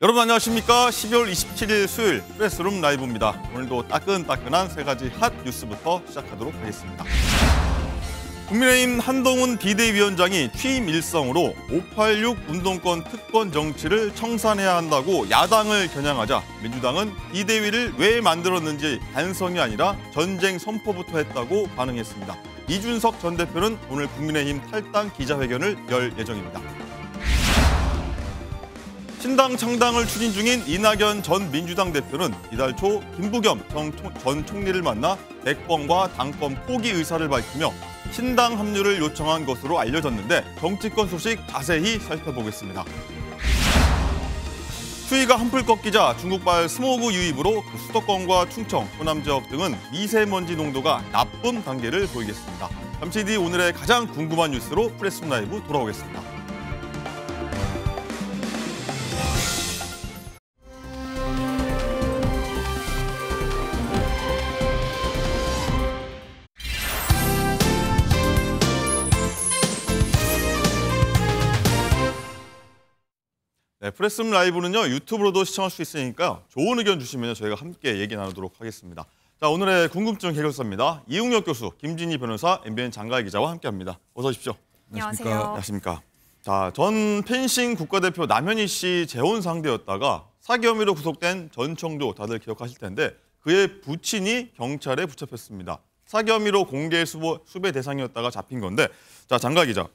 여러분 안녕하십니까? 12월 27일 수요일 프레스룸 라이브입니다. 오늘도 따끈따끈한 세 가지 핫 뉴스부터 시작하도록 하겠습니다. 국민의힘 한동훈 비대위원장이 취임 일성으로 586 운동권 특권 정치를 청산해야 한다고 야당을 겨냥하자 민주당은 비대위를 왜 만들었는지 반성이 아니라 전쟁 선포부터 했다고 반응했습니다. 이준석 전 대표는 오늘 국민의힘 탈당 기자회견을 열 예정입니다. 신당 창당을 추진 중인 이낙연 전 민주당 대표는 이달 초 김부겸 전 총리를 만나 대권과 당권 포기 의사를 밝히며 신당 합류를 요청한 것으로 알려졌는데 정치권 소식 자세히 살펴보겠습니다. 추위가 한풀 꺾이자 중국발 스모그 유입으로 수도권과 충청, 호남 지역 등은 미세먼지 농도가 나쁨 단계를 보이겠습니다. 잠시 뒤 오늘의 가장 궁금한 뉴스로 프레스룸 라이브 돌아오겠습니다. 네, 프레스룸 라이브는요 유튜브로도 시청할 수 있으니까 좋은 의견 주시면 저희가 함께 얘기 나누도록 하겠습니다. 자, 오늘의 궁금증 해결사입니다. 이웅혁 교수, 김진희 변호사, MBN 장가희 기자와 함께합니다. 어서 오십시오. 안녕하세요. 안녕하십니까. 자, 전 펜싱 국가대표 남현희 씨 재혼 상대였다가 사기 혐의로 구속된 전청조 다들 기억하실 텐데 그의 부친이 경찰에 붙잡혔습니다. 사기 혐의로 공개 수배 대상이었다가 잡힌 건데, 자, 장가희 기자,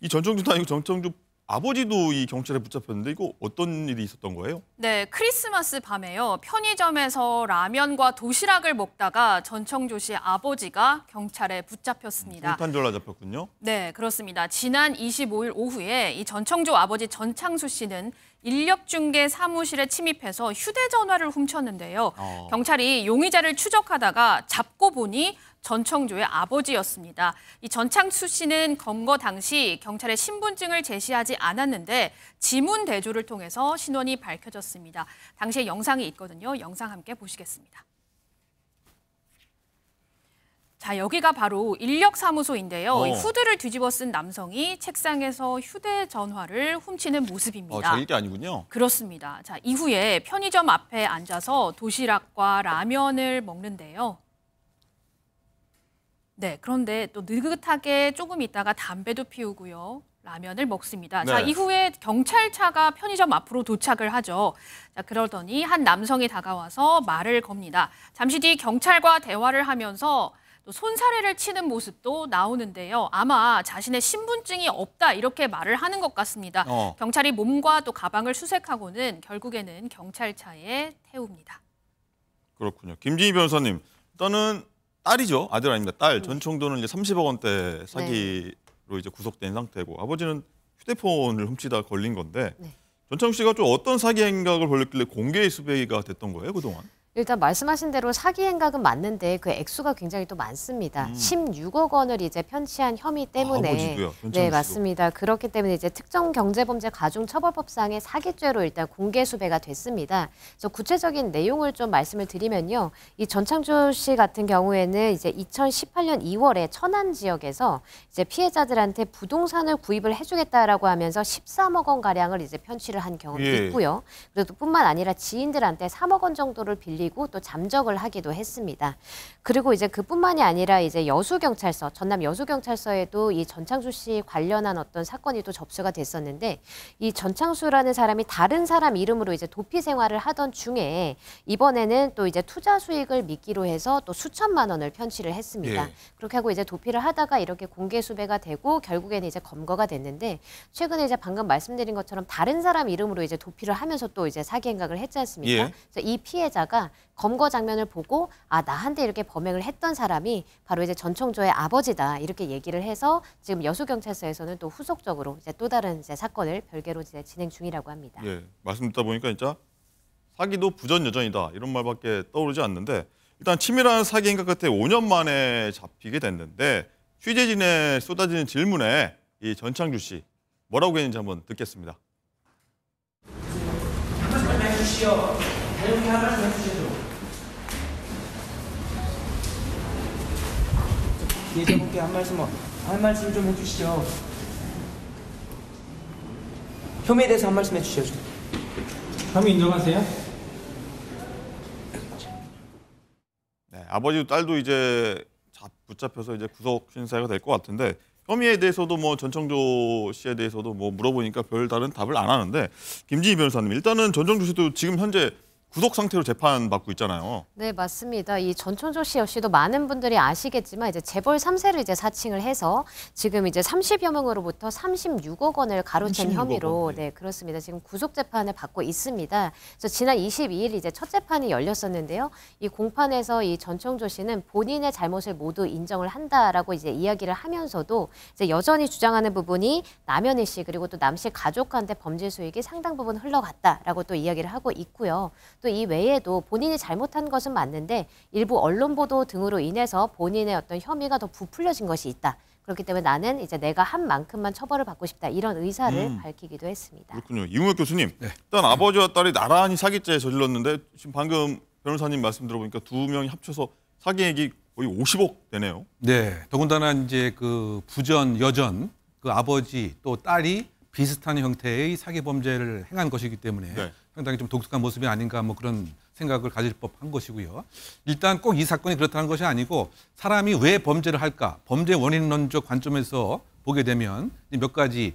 이 전청조도 아니고 전청조 아버지도 이 경찰에 붙잡혔는데 이거 어떤 일이 있었던 거예요? 네, 크리스마스 밤에요. 편의점에서 라면과 도시락을 먹다가 전청조 씨 아버지가 경찰에 붙잡혔습니다. 성탄절날 잡혔군요. 네, 그렇습니다. 지난 25일 오후에 이 전청조 아버지 전창수 씨는 인력중개 사무실에 침입해서 휴대전화를 훔쳤는데요. 경찰이 용의자를 추적하다가 잡고 보니 전청조의 아버지였습니다. 이 전창수 씨는 검거 당시 경찰에 신분증을 제시하지 않았는데 지문 대조를 통해서 신원이 밝혀졌습니다. 당시에 영상이 있거든요. 영상 함께 보시겠습니다. 자, 여기가 바로 인력사무소인데요. 이 후드를 뒤집어 쓴 남성이 책상에서 휴대전화를 훔치는 모습입니다. 자기 게 아니군요. 그렇습니다. 자, 이후에 편의점 앞에 앉아서 도시락과 라면을 먹는데요. 네, 그런데 또 느긋하게 조금 있다가 담배도 피우고요. 라면을 먹습니다. 네. 자, 이후에 경찰차가 편의점 앞으로 도착을 하죠. 자, 그러더니 한 남성이 다가와서 말을 겁니다. 잠시 뒤 경찰과 대화를 하면서 또 손사래를 치는 모습도 나오는데요. 아마 자신의 신분증이 없다 이렇게 말을 하는 것 같습니다. 경찰이 몸과 또 가방을 수색하고는 결국에는 경찰차에 태웁니다. 그렇군요. 김진희 변호사님, 일단은 딸이죠. 아들 아닙니다. 딸. 전청조는 이제 30억 원대 사기로 이제 구속된 상태고 아버지는 휴대폰을 훔치다 걸린 건데 전창수 씨가 좀 어떤 사기 행각을 벌였길래 공개 수배가 됐던 거예요, 그동안? 일단 말씀하신 대로 사기 행각은 맞는데 그 액수가 굉장히 또 많습니다. 16억 원을 이제 편취한 혐의 때문에. 아버지도요? 네, 맞습니다. 그렇기 때문에 이제 특정경제범죄 가중처벌법상의 사기죄로 일단 공개 수배가 됐습니다. 그래서 구체적인 내용을 좀 말씀을 드리면요. 이 전창조 씨 같은 경우에는 이제 2018년 2월에 천안 지역에서 이제 피해자들한테 부동산을 구입을 해주겠다라고 하면서 13억 원 가량을 이제 편취를 한 경험이 있고요. 그래도 뿐만 아니라 지인들한테 3억 원 정도를 빌리고 또 잠적을 하기도 했습니다. 그리고 이제 그뿐만이 아니라 이제 여수경찰서, 전남 여수경찰서에도 이 전창수 씨 관련한 어떤 사건이 또 접수가 됐었는데 이 전창수라는 사람이 다른 사람 이름으로 이제 도피 생활을 하던 중에 이번에는 또 이제 투자 수익을 미끼로 해서 또 수천만 원을 편취를 했습니다. 그렇게 하고 이제 도피를 하다가 이렇게 공개 수배가 되고 결국에는 이제 검거가 됐는데 최근에 이제 방금 말씀드린 것처럼 다른 사람 이름으로 이제 도피를 하면서 또 이제 사기 행각을 했지 않습니까? 그래서 이 피해자가 검거 장면을 보고 아, 나한테 이렇게 범행을 했던 사람이 바로 이제 전청조의 아버지다 이렇게 얘기를 해서 지금 여수경찰서에서는 또 후속적으로 이제 또 다른 이제 사건을 별개로 이제 진행 중이라고 합니다. 예, 말씀 듣다 보니까 진짜 사기도 부전여전이다 이런 말밖에 떠오르지 않는데 일단 치밀한 사기 행각 끝에 5년 만에 잡히게 됐는데 취재진에 쏟아지는 질문에 이 전창주 씨 뭐라고 했는지 한번 듣겠습니다. 한 말씀 해주시오. 대통령이 한 말씀 해주시죠. 예전분께 한 말씀 좀 해주시죠. 혐의에 대해서 한 말씀 해주시죠. 혐의 인정하세요? 네, 아버지도 딸도 이제 붙잡혀서 이제 구속 신사가 될 것 같은데 혐의에 대해서도 뭐 전청조 씨에 대해서도 뭐 물어보니까 별다른 답을 안 하는데 김진희 변호사님 일단은 전청조 씨도 지금 현재 구속 상태로 재판받고 있잖아요. 네, 맞습니다. 이 전청조 씨 역시도 많은 분들이 아시겠지만 이제 재벌 3세를 이제 사칭을 해서 지금 이제 30여 명으로부터 36억 원을 가로챈 36억 혐의로 원, 네. 네, 그렇습니다. 지금 구속 재판을 받고 있습니다. 그래서 지난 22일 이제 첫 재판이 열렸었는데요. 이 공판에서 이 전청조 씨는 본인의 잘못을 모두 인정을 한다라고 이제 이야기를 하면서도 이제 여전히 주장하는 부분이 남현희 씨 그리고 또 남 씨 가족한테 범죄 수익이 상당 부분 흘러갔다라고 또 이야기를 하고 있고요. 또 이 외에도 본인이 잘못한 것은 맞는데 일부 언론 보도 등으로 인해서 본인의 어떤 혐의가 더 부풀려진 것이 있다. 그렇기 때문에 나는 이제 내가 한 만큼만 처벌을 받고 싶다. 이런 의사를 밝히기도 했습니다. 그렇군요. 이웅혁 교수님, 일단 아버지와 딸이 나란히 사기죄 저질렀는데 지금 방금 변호사님 말씀 들어보니까 두 명이 합쳐서 사기액이 거의 50억 되네요. 네, 더군다나 이제 그 부전, 여전, 그 아버지 또 딸이 비슷한 형태의 사기 범죄를 행한 것이기 때문에 네. 상당히 좀 독특한 모습이 아닌가 뭐 그런 생각을 가질 법한 것이고요. 일단 꼭 이 사건이 그렇다는 것이 아니고 사람이 왜 범죄를 할까? 범죄 원인론적 관점에서 보게 되면 몇 가지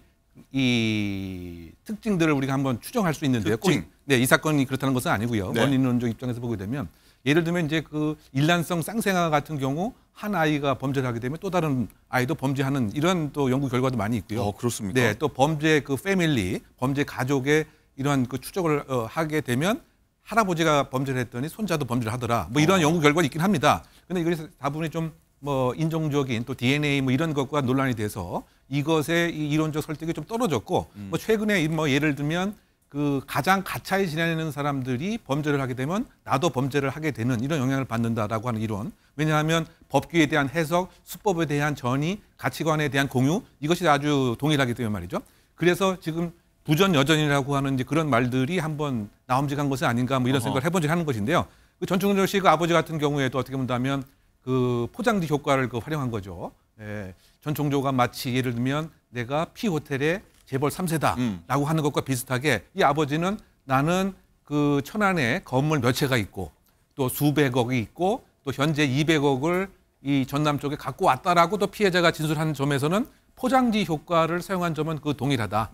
이 특징들을 우리가 한번 추정할 수 있는데요. 꼭 이 사건이 그렇다는 것은 아니고요. 네. 원인론적 입장에서 보게 되면 예를 들면 이제 그 일란성 쌍생아 같은 경우 한 아이가 범죄를 하게 되면 또 다른 아이도 범죄하는 이런 또 연구 결과도 많이 있고요. 그렇습니까? 네, 또 범죄 그 패밀리, 범죄 가족의 이러한 그 추적을 하게 되면 할아버지가 범죄를 했더니 손자도 범죄를 하더라. 뭐 이런 연구 결과가 있긴 합니다. 근데 이것이 다분히 좀 뭐 인종적인 또 DNA 뭐 이런 것과 논란이 돼서 이것의 이 이론적 설득이 좀 떨어졌고 뭐 최근에 뭐 예를 들면 그 가장 가차에 지내는 사람들이 범죄를 하게 되면 나도 범죄를 하게 되는 이런 영향을 받는다라고 하는 이론. 왜냐하면 법규에 대한 해석, 수법에 대한 전이, 가치관에 대한 공유 이것이 아주 동일하기 때문에 말이죠. 그래서 지금 부전 여전이라고 하는 이제 그런 말들이 한번 나옴직한 것이 아닌가 뭐 이런 생각을 해본 적이 하는 것인데요. 그 전청조 씨 그 아버지 같은 경우에도 어떻게 본다면 그 포장지 효과를 그 활용한 거죠. 예, 전청조가 마치 예를 들면 내가 P호텔의 재벌 3세다라고 하는 것과 비슷하게 이 아버지는 나는 그 천안에 건물 몇 채가 있고 또 수백억이 있고 또 현재 200억을 이 전남 쪽에 갖고 왔다라고 또 피해자가 진술한 점에서는 포장지 효과를 사용한 점은 그 동일하다.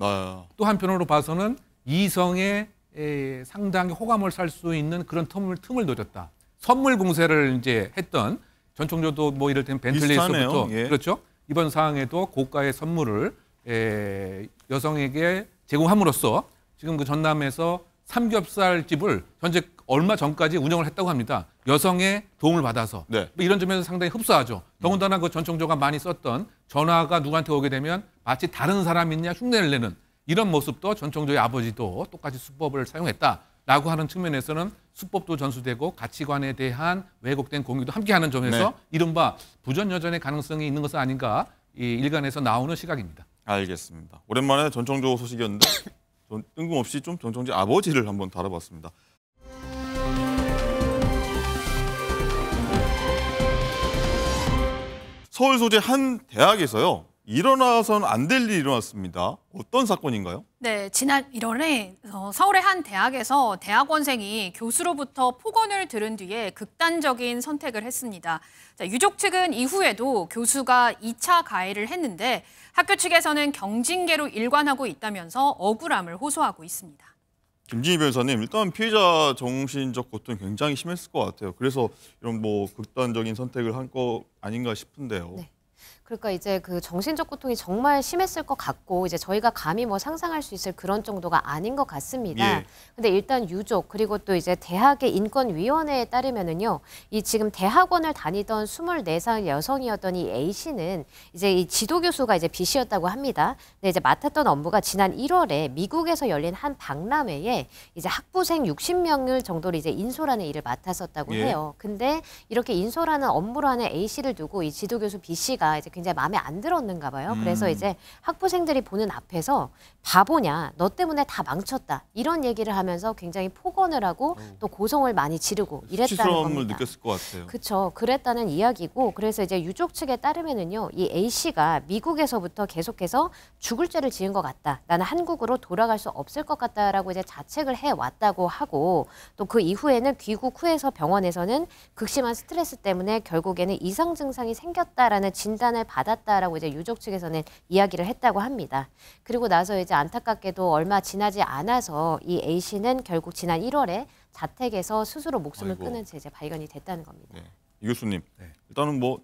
또 한편으로 봐서는 이성에 상당히 호감을 살 수 있는 그런 틈을 노렸다. 선물 공세를 이제 했던 전청조도 뭐 이럴 때는 벤틀리에서부터 예. 그렇죠. 이번 사항에도 고가의 선물을 여성에게 제공함으로써 지금 그 전남에서 삼겹살 집을 현재 얼마 전까지 운영을 했다고 합니다. 여성의 도움을 받아서 네. 뭐 이런 점에서 상당히 흡사하죠. 더군다나 그 전청조가 많이 썼던 전화가 누구한테 오게 되면 마치 다른 사람이냐 흉내를 내는 이런 모습도 전청조의 아버지도 똑같이 수법을 사용했다라고 하는 측면에서는 수법도 전수되고 가치관에 대한 왜곡된 공유도 함께하는 점에서 네. 이른바 부전여전의 가능성이 있는 것은 아닌가 이 일간에서 나오는 시각입니다. 알겠습니다. 오랜만에 전청조 소식이었는데 뜬금없이 좀 전청조 아버지를 한번 다뤄봤습니다. 서울 소재 한 대학에서요. 일어나서는 안 될 일이 일어났습니다. 어떤 사건인가요? 네, 지난 1월에 서울의 한 대학에서 대학원생이 교수로부터 폭언을 들은 뒤에 극단적인 선택을 했습니다. 자, 유족 측은 이후에도 교수가 2차 가해를 했는데 학교 측에서는 경징계로 일관하고 있다면서 억울함을 호소하고 있습니다. 김진희 변호사님, 일단 피해자 정신적 고통이 굉장히 심했을 것 같아요. 그래서 이런 뭐 극단적인 선택을 한 거 아닌가 싶은데요. 네. 그러니까 이제 그 정신적 고통이 정말 심했을 것 같고 이제 저희가 감히 뭐 상상할 수 있을 그런 정도가 아닌 것 같습니다. 예. 근데 일단 유족 그리고 또 이제 대학의 인권위원회에 따르면은요, 이 지금 대학원을 다니던 24살 여성이었던 이 A 씨는 이제 이 지도 교수가 이제 B 씨였다고 합니다. 근데 이제 맡았던 업무가 지난 1월에 미국에서 열린 한 박람회에 이제 학부생 60명을 정도로 이제 인솔하는 일을 맡았었다고 예. 해요. 근데 이렇게 인솔하는 업무를 하는 A 씨를 두고 이 지도 교수 B 씨가 이제 굉장히 굉장히 마음에 안 들었는가 봐요. 그래서 이제 학부생들이 보는 앞에서 바보냐, 너 때문에 다 망쳤다 이런 얘기를 하면서 굉장히 폭언을 하고 또 고성을 많이 지르고 이랬다는 수치스러움을 겁니다. 느꼈을 것 같아요. 그렇죠. 그랬다는 이야기고 그래서 이제 유족 측에 따르면은요, 이 A 씨가 미국에서부터 계속해서 죽을 죄를 지은 것 같다. 나는 한국으로 돌아갈 수 없을 것 같다라고 이제 자책을 해 왔다고 하고 또 그 이후에는 귀국 후에서 병원에서는 극심한 스트레스 때문에 결국에는 이상 증상이 생겼다라는 진단을 받았다라고 이제 유족 측에서는 이야기를 했다고 합니다. 그리고 나서 이제 안타깝게도 얼마 지나지 않아서 이 A 씨는 결국 지난 1월에 자택에서 스스로 목숨을 아이고. 끊은 채 이제 발견이 됐다는 겁니다. 네. 이 교수님, 네. 일단은 뭐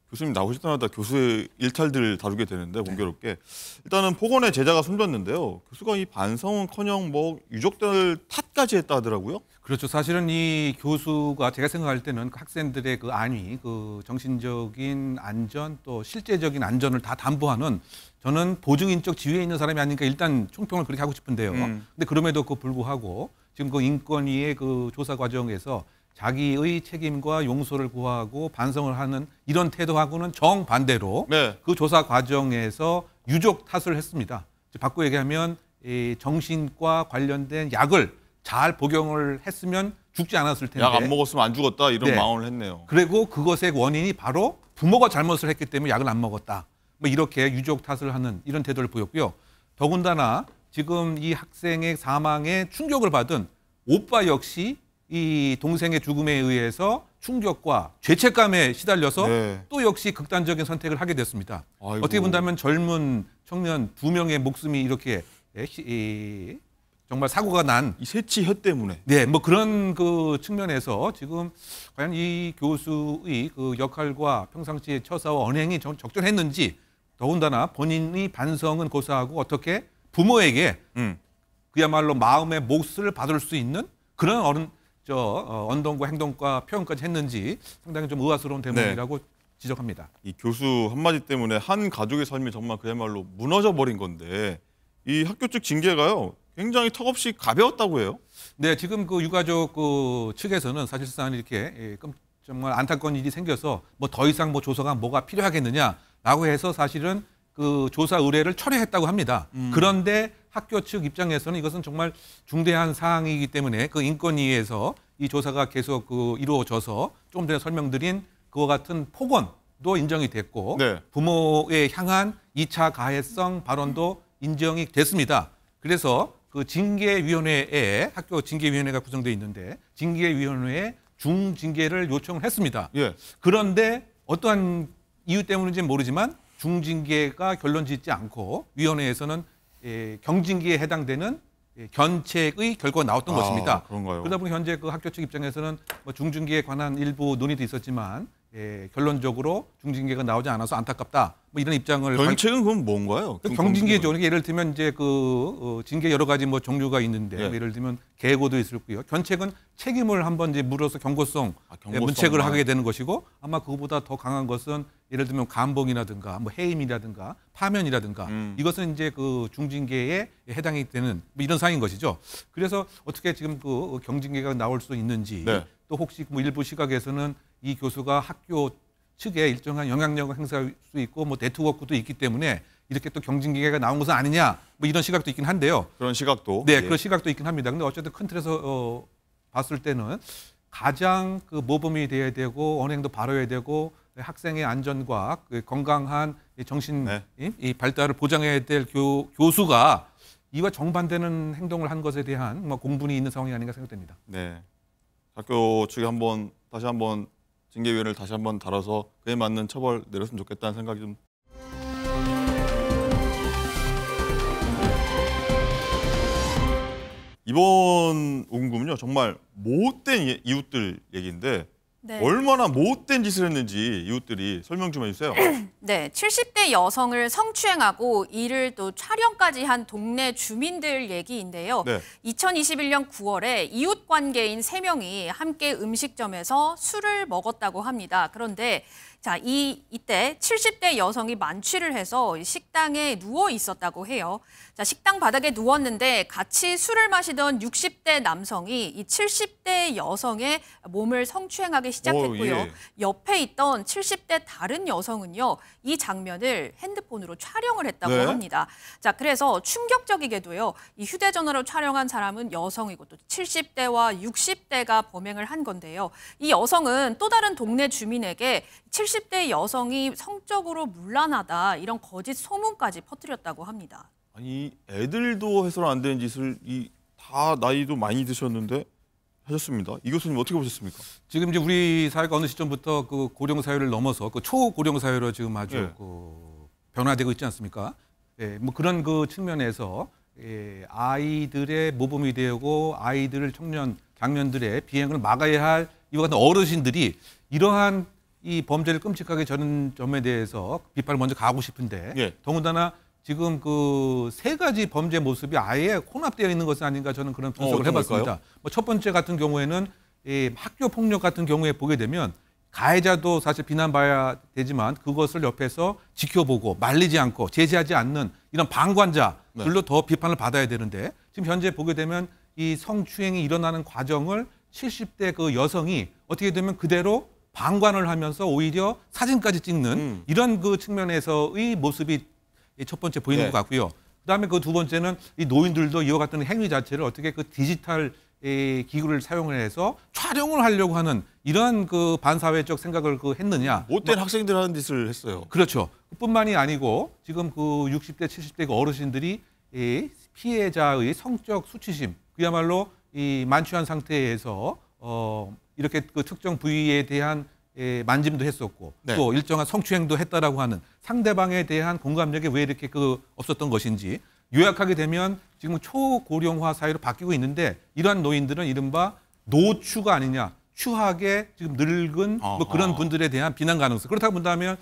교수님 나오실 때마다 교수의 일탈들을 다루게 되는데 공교롭게 일단은 폭언의 제자가 숨졌는데요. 교수가 이 반성은커녕 뭐 유족들 탓까지 했다 하더라고요. 그렇죠. 사실은 이 교수가 제가 생각할 때는 그 학생들의 그 안위, 그 정신적인 안전 또 실제적인 안전을 다 담보하는 저는 보증인적 지위에 있는 사람이 아니니까 일단 총평을 그렇게 하고 싶은데요. 근데 그럼에도 불구하고 지금 그 인권위의 그 조사 과정에서 자기의 책임과 용서를 구하고 반성을 하는 이런 태도하고는 정반대로 네. 그 조사 과정에서 유족 탓을 했습니다. 바꿔 얘기하면 이 정신과 관련된 약을 잘 복용을 했으면 죽지 않았을 텐데 약 안 먹었으면 안 죽었다 이런 네. 망언을 했네요. 그리고 그것의 원인이 바로 부모가 잘못을 했기 때문에 약을 안 먹었다. 뭐 이렇게 유족 탓을 하는 이런 태도를 보였고요. 더군다나 지금 이 학생의 사망에 충격을 받은 오빠 역시 이 동생의 죽음에 의해서 충격과 죄책감에 시달려서 네. 또 역시 극단적인 선택을 하게 됐습니다. 아이고. 어떻게 본다면 젊은 청년 2명의 목숨이 이렇게 정말 사고가 난 이 새치 혀 때문에. 네, 뭐 그런 그 측면에서 지금 과연 이 교수의 그 역할과 평상시의 처사와 언행이 적절했는지 더군다나 본인이 반성은 고사하고 어떻게 부모에게 그야말로 마음의 몫을 받을 수 있는 그런 언동과 행동과 표현까지 했는지 상당히 좀 의아스러운 대목이라고 지적합니다. 이 교수 한마디 때문에 한 가족의 삶이 정말 그야말로 무너져 버린 건데 이 학교 측 징계가요 굉장히 턱없이 가벼웠다고 해요. 네, 지금 그 유가족 그 측에서는 사실상 이렇게 정말 안타까운 일이 생겨서 뭐 더 이상 뭐 조사가 뭐가 필요하겠느냐라고 해서 사실은 그 조사 의뢰를 철회했다고 합니다. 그런데 학교 측 입장에서는 이것은 정말 중대한 사항이기 때문에 그 인권위에서 이 조사가 계속 그 이루어져서 조금 전에 설명드린 그와 같은 폭언도 인정이 됐고 네. 부모에 향한 2차 가해성 발언도 인정이 됐습니다. 그래서 그 징계위원회에 학교 징계위원회가 구성되어 있는데 징계위원회에 중징계를 요청을 했습니다. 예. 그런데 어떠한 이유 때문인지는 모르지만 중징계가 결론짓지 않고 위원회에서는 경징계에 해당되는 견책의 결과가 나왔던 것입니다. 그런가요? 그러다 보니 현재 그 학교 측 입장에서는 뭐 중징계에 관한 일부 논의도 있었지만 결론적으로 중징계가 나오지 않아서 안타깝다. 뭐 이런 입장을 견책은 그럼 뭔가요? 경징계죠. 그러니까 예를 들면 이제 그 징계 여러 가지 뭐 종류가 있는데 예. 예를 들면 계고도 있을 거고요. 견책은 책임을 한번 이제 물어서 경고성 경고성만. 문책을 하게 되는 것이고 아마 그거보다 더 강한 것은 예를 들면 감봉이라든가 뭐 해임이라든가 파면이라든가 이것은 이제 그 중징계에 해당이 되는 뭐 이런 사항인 것이죠. 그래서 어떻게 지금 그 경징계가 나올 수 있는지 네. 또 혹시 뭐 일부 시각에서는 이 교수가 학교 측에 일정한 영향력을 행사할 수 있고 뭐 네트워크도 있기 때문에 이렇게 또 경징계가 나온 것은 아니냐 뭐 이런 시각도 있긴 한데요. 그런 시각도. 네, 예. 그런 시각도 있긴 합니다. 근데 어쨌든 큰 틀에서 봤을 때는 가장 그 모범이 돼야 되고 언행도 바로야 되고 학생의 안전과 그 건강한 정신 네. 이 발달을 보장해야 될 교수가 이와 정반되는 행동을 한 것에 대한 뭐 공분이 있는 상황이 아닌가 생각됩니다. 네. 학교 측에 다시 한번 징계위원회를 다시 한번 다뤄서 그에 맞는 처벌 내렸으면 좋겠다는 생각이 좀. 이번 오금금은요 정말 못된 이웃들 얘기인데 네. 얼마나 못된 짓을 했는지 이웃들이 설명 좀 해주세요. 네, 70대 여성을 성추행하고 이를 또 촬영까지 한 동네 주민들 얘기인데요. 네. 2021년 9월에 이웃 관계인 3명이 함께 음식점에서 술을 먹었다고 합니다. 그런데 자, 이때 70대 여성이 만취를 해서 식당에 누워 있었다고 해요. 자, 식당 바닥에 누웠는데 같이 술을 마시던 60대 남성이 이 70대 여성의 몸을 성추행하기 시작했고요. 예. 옆에 있던 70대 다른 여성은요, 이 장면을 핸드폰으로 촬영을 했다고 네. 합니다. 자, 그래서 충격적이게도요, 이 휴대전화로 촬영한 사람은 여성이고 또 70대와 60대가 범행을 한 건데요. 이 여성은 또 다른 동네 주민에게 70대 여성이 성적으로 문란하다 이런 거짓 소문까지 퍼뜨렸다고 합니다. 아니 애들도 해서는 안 되는 짓을 다 나이도 많이 드셨는데 하셨습니다. 이 교수님 어떻게 보셨습니까? 지금 이제 우리 사회가 어느 시점부터 그 고령 사회를 넘어서 그 초고령 사회로 지금 아주 예. 그 변화되고 있지 않습니까? 예, 뭐 그런 그 측면에서 아이들의 모범이 되고 아이들, 청년, 장년들의 비행을 막아야 할 이와 같은 어르신들이 이러한 이 범죄를 끔찍하게 저는 점에 대해서 비판을 먼저 가고 싶은데 예. 더군다나 지금 그 세 가지 범죄 모습이 아예 혼합되어 있는 것은 아닌가 저는 그런 분석을 어떤 해봤습니다. 걸까요? 뭐 첫 번째 같은 경우에는 이 학교 폭력 같은 경우에 보게 되면 가해자도 사실 비난봐야 되지만 그것을 옆에서 지켜보고 말리지 않고 제지하지 않는 이런 방관자들로 더 비판을 받아야 되는데 지금 현재 보게 되면 이 성추행이 일어나는 과정을 70대 그 여성이 어떻게 되면 그대로 방관을 하면서 오히려 사진까지 찍는 이런 그 측면에서의 모습이 첫 번째 보이는 네. 것 같고요. 그다음에 그 두 번째는 이 노인들도 이와 같은 행위 자체를 어떻게 그 디지털 기구를 사용을 해서 촬영을 하려고 하는 이런 그 반사회적 생각을 그 했느냐. 못된 학생들 하는 짓을 했어요. 그렇죠. 뿐만이 아니고 지금 그 60대, 70대 그 어르신들이 이 피해자의 성적 수치심, 그야말로 이 만취한 상태에서 이렇게 그 특정 부위에 대한 만짐도 했었고 네. 또 일정한 성추행도 했다라고 하는 상대방에 대한 공감력이 왜 이렇게 그 없었던 것인지 요약하게 되면 지금 초고령화 사회로 바뀌고 있는데 이러한 노인들은 이른바 노추가 아니냐, 추하게 지금 늙은 뭐 그런 분들에 대한 비난 가능성. 그렇다고 본다면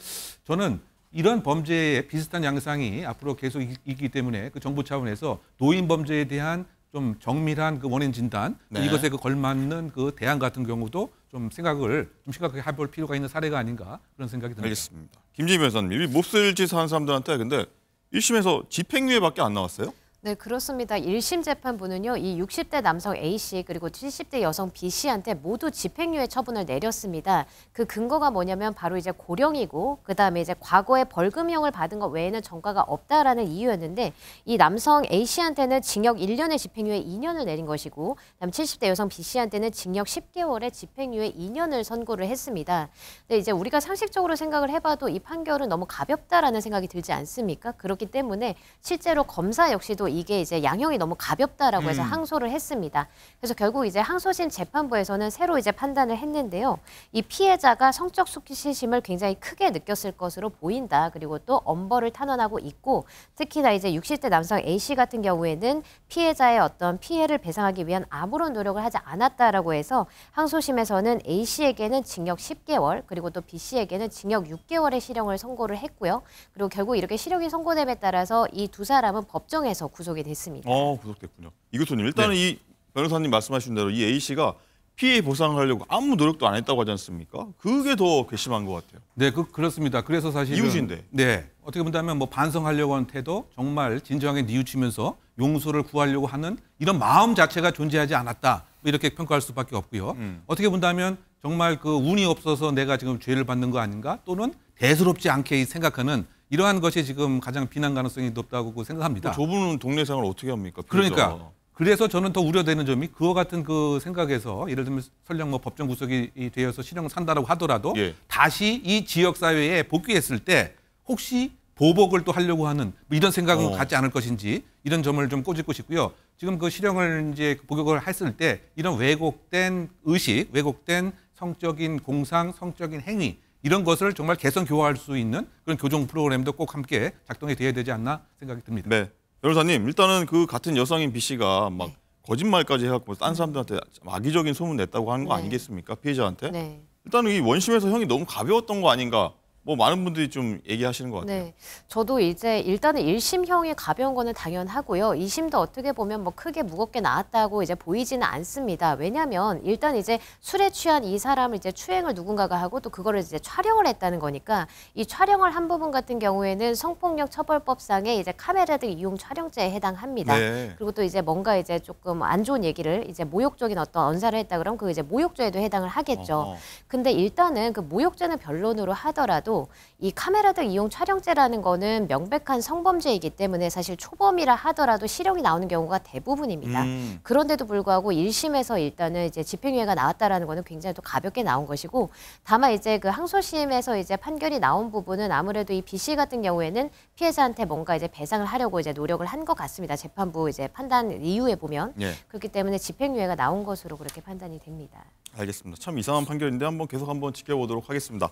저는 이런 범죄에 비슷한 양상이 앞으로 계속 있기 때문에 그 정부 차원에서 노인 범죄에 대한 좀 정밀한 그 원인 진단, 네. 이것에 그 걸맞는 그 대안 같은 경우도 좀 생각을 좀 심각하게 해볼 필요가 있는 사례가 아닌가 그런 생각이 듭니다. 알겠습니다. 김진희 변호사님, 이 몹쓸 짓 하는 사람들한테 근데 1심에서 집행유예밖에 안 나왔어요? 네, 그렇습니다. 1심 재판부는요, 이 60대 남성 A씨 그리고 70대 여성 B씨한테 모두 집행유예 처분을 내렸습니다. 그 근거가 뭐냐면 바로 이제 고령이고 그다음에 이제 과거에 벌금형을 받은 것 외에는 전과가 없다라는 이유였는데 이 남성 A씨한테는 징역 1년에 집행유예 2년을 내린 것이고 그다음 70대 여성 B씨한테는 징역 10개월에 집행유예 2년을 선고를 했습니다. 근데 이제 우리가 상식적으로 생각을 해봐도 이 판결은 너무 가볍다라는 생각이 들지 않습니까? 그렇기 때문에 실제로 검사 역시도 이게 이제 양형이 너무 가볍다라고 해서 항소를 했습니다. 그래서 결국 이제 항소심 재판부에서는 새로 이제 판단을 했는데요. 이 피해자가 성적 수치심을 굉장히 크게 느꼈을 것으로 보인다. 그리고 또 엄벌을 탄원하고 있고 특히나 이제 60대 남성 A씨 같은 경우에는 피해자의 어떤 피해를 배상하기 위한 아무런 노력을 하지 않았다라고 해서 항소심에서는 A씨에게는 징역 10개월 그리고 또 B씨에게는 징역 6개월의 실형을 선고를 했고요. 그리고 결국 이렇게 실형이 선고됨에 따라서 이 두 사람은 법정에서 구속이 됐습니다. 구속됐군요. 이 교수님, 일단은 이 변호사님 말씀하신 대로 이 A씨가 피해 보상을 하려고 아무 노력도 안 했다고 하지 않습니까? 그게 더 괘씸한 것 같아요. 네, 그렇습니다. 그래서 사실 이웃인데. 네, 어떻게 본다면 뭐 반성하려고 하는 태도, 정말 진정하게 뉘우치면서 용서를 구하려고 하는 이런 마음 자체가 존재하지 않았다. 이렇게 평가할 수밖에 없고요. 어떻게 본다면 정말 그 운이 없어서 내가 지금 죄를 받는 거 아닌가? 또는 대수롭지 않게 생각하는 이러한 것이 지금 가장 비난 가능성이 높다고 생각합니다. 저분은 동네 생활을 어떻게 합니까? 그러니까 그래서 저는 더 우려되는 점이 그와 같은 그 생각에서 예를 들면 설령 뭐 법정 구속이 되어서 실형을 산다라고 하더라도 예. 다시 이 지역 사회에 복귀했을 때 혹시 보복을 또 하려고 하는 뭐 이런 생각은 갖지 않을 것인지 이런 점을 좀 꼬집고 싶고요. 지금 그 실형을 이제 복역을 했을 때 이런 왜곡된 의식, 왜곡된 성적인 공상, 성적인 행위 이런 것을 정말 개선 교화할 수 있는 그런 교정 프로그램도 꼭 함께 작동이 돼야 되지 않나 생각이 듭니다. 네, 변호사님, 일단은 그 같은 여성인 B 씨가 막 거짓말까지 해갖고 딴 사람들한테 악의적인 소문 냈다고 하는 거 네. 아니겠습니까? 피해자한테. 네. 일단은 이 원심에서 형이 너무 가벼웠던 거 아닌가 뭐 많은 분들이 좀 얘기하시는 것 같아요. 네, 저도 이제 일단은 1심형이 가벼운 거는 당연하고요. 2심도 어떻게 보면 뭐 크게 무겁게 나왔다고 이제 보이지는 않습니다. 왜냐하면 일단 이제 술에 취한 이 사람을 이제 추행을 누군가가 하고 또 그거를 이제 촬영을 했다는 거니까 이 촬영을 한 부분 같은 경우에는 성폭력 처벌법상의 이제 카메라 등 이용 촬영죄에 해당합니다. 네. 그리고 또 이제 뭔가 이제 조금 안 좋은 얘기를 이제 모욕적인 어떤 언사를 했다 그러면 그 이제 모욕죄에도 해당을 하겠죠. 근데 일단은 그 모욕죄는 변론으로 하더라도 이 카메라 등 이용 촬영죄라는 거는 명백한 성범죄이기 때문에 사실 초범이라 하더라도 실형이 나오는 경우가 대부분입니다. 그런데도 불구하고 1심에서 일단은 이제 집행유예가 나왔다라는 거는 굉장히 또 가볍게 나온 것이고 다만 이제 그 항소심에서 이제 판결이 나온 부분은 아무래도 이 B 씨 같은 경우에는 피해자한테 뭔가 이제 배상을 하려고 이제 노력을 한 것 같습니다. 재판부 이제 판단 이후에 보면 그렇기 때문에 집행유예가 나온 것으로 그렇게 판단이 됩니다. 알겠습니다. 참 이상한 판결인데 계속 한번 지켜보도록 하겠습니다.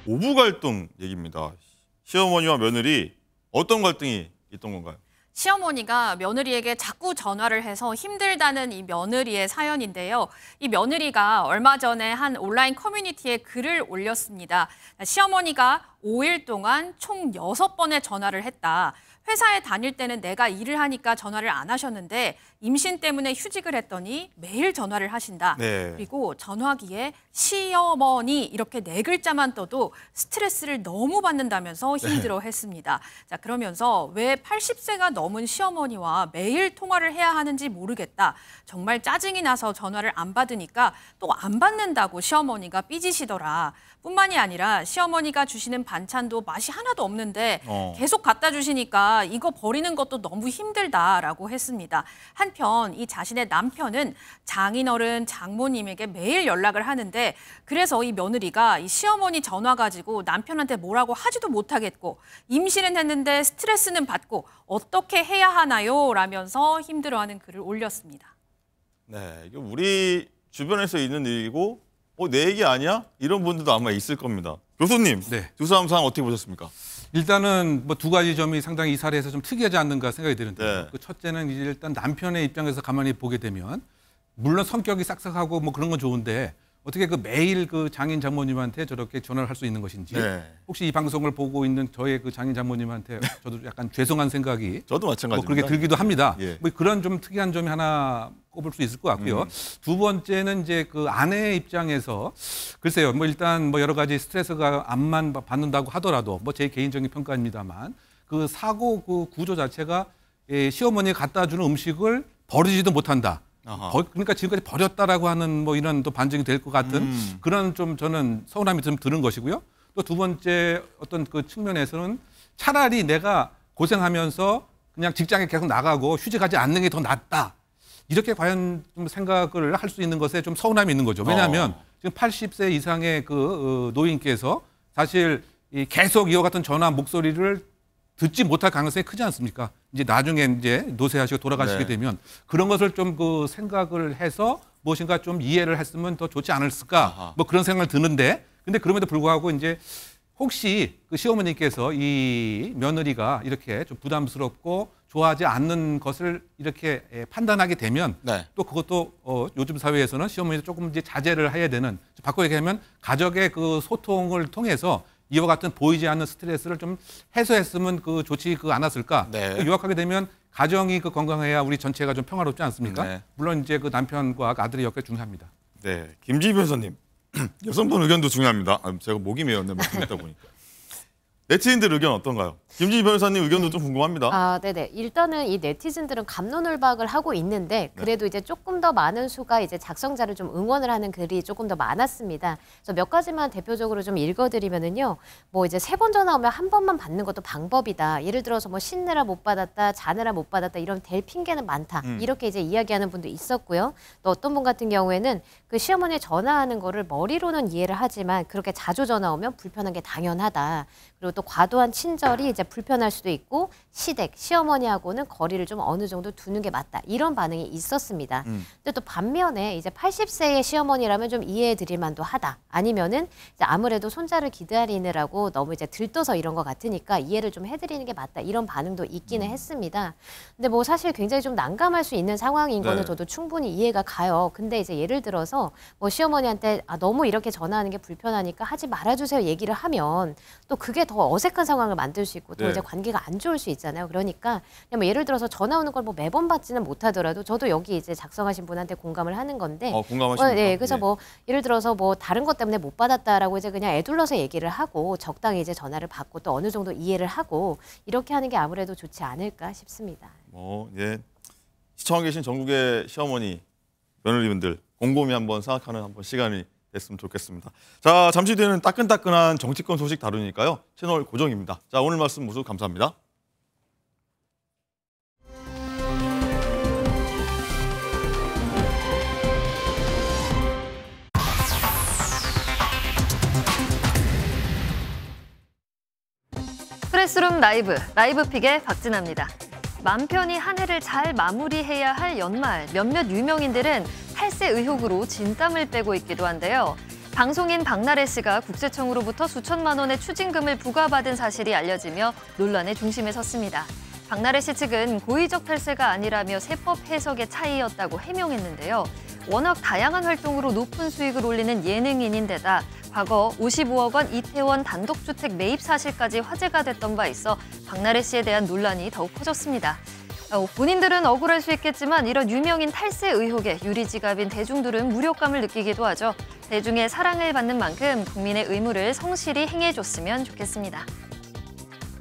오부 갈등 얘기입니다. 시어머니와 며느리 어떤 갈등이 있던 건가요? 시어머니가 며느리에게 자꾸 전화를 해서 힘들다는 이 며느리의 사연인데요. 이 며느리가 얼마 전에 한 온라인 커뮤니티에 글을 올렸습니다. 시어머니가 5일 동안 총 6번의 전화를 했다. 회사에 다닐 때는 내가 일을 하니까 전화를 안 하셨는데 임신 때문에 휴직을 했더니 매일 전화를 하신다. 네. 그리고 전화기에 시어머니 이렇게 4글자만 떠도 스트레스를 너무 받는다면서 힘들어했습니다. 자, 그러면서 왜 80세가 넘은 시어머니와 매일 통화를 해야 하는지 모르겠다. 정말 짜증이 나서 전화를 안 받으니까 또 안 받는다고 시어머니가 삐지시더라. 뿐만이 아니라 시어머니가 주시는 반찬도 맛이 하나도 없는데 계속 갖다 주시니까 이거 버리는 것도 너무 힘들다라고 했습니다. 한편 이 자신의 남편은 장인어른, 장모님에게 매일 연락을 하는데 그래서 이 며느리가 이 시어머니 전화 가지고 남편한테 뭐라고 하지도 못하겠고 임신은 했는데 스트레스는 받고 어떻게 해야 하나요? 라면서 힘들어하는 글을 올렸습니다. 네, 이게 우리 주변에서 있는 일이고 내 얘기 아니야? 이런 분들도 아마 있을 겁니다. 교수님, 네. 두 사람 상황 어떻게 보셨습니까? 일단은 뭐 두 가지 점이 상당히 이 사례에서 좀 특이하지 않는가 생각이 드는데 네. 그 첫째는 이제 일단 남편의 입장에서 가만히 보게 되면 물론 성격이 싹싹하고 뭐 그런 건 좋은데 어떻게 그 매일 그 장인 장모님한테 저렇게 전화를 할 수 있는 것인지 혹시 이 방송을 보고 있는 저의 그 장인 장모님한테 저도 약간 죄송한 생각이 저도 마찬가지입니다. 뭐 그렇게 들기도 합니다. 예. 뭐 그런 좀 특이한 점이 하나 꼽을 수 있을 것 같고요. 두 번째는 이제 그 아내의 입장에서 글쎄요, 뭐 일단 뭐 여러 가지 스트레스가 안만 받는다고 하더라도 뭐 제 개인적인 평가입니다만 그 사고 그 구조 자체가 시어머니가 갖다 주는 음식을 버리지도 못한다. 그러니까 지금까지 버렸다라고 하는 뭐 이런 또 반증이 될 것 같은 그런 좀 저는 서운함이 좀 드는 것이고요. 또 두 번째 어떤 그 측면에서는 차라리 내가 고생하면서 그냥 직장에 계속 나가고 휴직하지 않는 게 더 낫다. 이렇게 과연 좀 생각을 할 수 있는 것에 좀 서운함이 있는 거죠. 왜냐하면 지금 80세 이상의 그 노인께서 사실 이 계속 이와 같은 전화 목소리를 듣지 못할 가능성이 크지 않습니까? 이제 나중에 이제 노쇠하시고 돌아가시게 되면 그런 것을 좀 그 생각을 해서 무엇인가 좀 이해를 했으면 더 좋지 않을까? 뭐 그런 생각을 드는데 근데 그럼에도 불구하고 이제 혹시 그 시어머니께서 이 며느리가 이렇게 좀 부담스럽고 좋아하지 않는 것을 이렇게 판단하게 되면 또 그것도 요즘 사회에서는 시어머니도 조금 이제 자제를 해야 되는 바꿔 얘기하면 가족의 그 소통을 통해서 이와 같은 보이지 않는 스트레스를 좀 해소했으면 그 좋지 않았을까? 요약하게 되면 가정이 그 건강해야 우리 전체가 좀 평화롭지 않습니까? 물론 이제 그 남편과 아들의 역할이 중요합니다. 네, 김지희 변호사님, 여성분 의견도 중요합니다. 제가 목이 메었네, 말씀드리다 보니까. 네티즌들 의견 어떤가요? 김지희 변호사님 의견도 좀 궁금합니다. 네네. 일단은 이 네티즌들은 갑론을박을 하고 있는데 그래도 이제 조금 더 많은 수가 이제 작성자를 좀 응원을 하는 글이 조금 더 많았습니다. 그래서 몇 가지만 대표적으로 좀 읽어드리면은요. 뭐 이제 3번 전화 오면 한 번만 받는 것도 방법이다. 예를 들어서 뭐 씻느라 못 받았다, 자느라 못 받았다 이런 될 핑계는 많다. 이렇게 이제 이야기하는 분도 있었고요. 또 어떤 분 같은 경우에는 그 시어머니 전화하는 거를 머리로는 이해를 하지만 그렇게 자주 전화 오면 불편한 게 당연하다. 그리고 또 또 과도한 친절이 이제 불편할 수도 있고 시댁, 시어머니하고는 거리를 좀 어느 정도 두는 게 맞다. 이런 반응이 있었습니다. 근데 또 반면에 이제 80세의 시어머니라면 좀 이해해 드릴 만도 하다. 아니면은 이제 아무래도 손자를 기다리느라고 너무 이제 들떠서 이런 것 같으니까 이해를 좀 해드리는 게 맞다. 이런 반응도 있기는 했습니다. 근데 뭐 사실 굉장히 좀 난감할 수 있는 상황인 거는 네. 저도 충분히 이해가 가요. 근데 이제 예를 들어서 뭐 시어머니한테 너무 이렇게 전화하는 게 불편하니까 하지 말아주세요 얘기를 하면 또 그게 더 어색한 상황을 만들 수 있고 또 네. 이제 관계가 안 좋을 수 있잖아요. 그러니까 그냥 뭐 예를 들어서 전화 오는 걸 뭐 매번 받지는 못하더라도 저도 여기 이제 작성하신 분한테 공감을 하는 건데 공감하십니까? 네, 그래서 예. 뭐 예를 들어서 뭐 다른 것 때문에 못 받았다라고 이제 그냥 애둘러서 얘기를 하고 적당히 이제 전화를 받고 또 어느 정도 이해를 하고 이렇게 하는 게 아무래도 좋지 않을까 싶습니다. 예. 시청하고 계신 전국의 시어머니, 며느리분들 곰곰이 한번 생각하는 한번 시간이 됐으면 좋겠습니다. 자, 잠시 뒤에는 따끈따끈한 정치권 소식 다루니까요. 채널 고정입니다. 자, 오늘 말씀 모두 감사합니다. 프레스룸 라이브픽의 박진아입니다. 맘 편히 한 해를 잘 마무리해야 할 연말, 몇몇 유명인들은 탈세 의혹으로 진땀을 빼고 있기도 한데요. 방송인 박나래 씨가 국세청으로부터 수천만 원의 추징금을 부과받은 사실이 알려지며 논란의 중심에 섰습니다. 박나래 씨 측은 고의적 탈세가 아니라며 세법 해석의 차이였다고 해명했는데요. 워낙 다양한 활동으로 높은 수익을 올리는 예능인인데다 과거 55억 원 이태원 단독주택 매입 사실까지 화제가 됐던 바 있어 박나래 씨에 대한 논란이 더욱 커졌습니다. 본인들은 억울할 수 있겠지만 이런 유명인 탈세 의혹에 유리지갑인 대중들은 무력감을 느끼기도 하죠. 대중의 사랑을 받는 만큼 국민의 의무를 성실히 행해줬으면 좋겠습니다.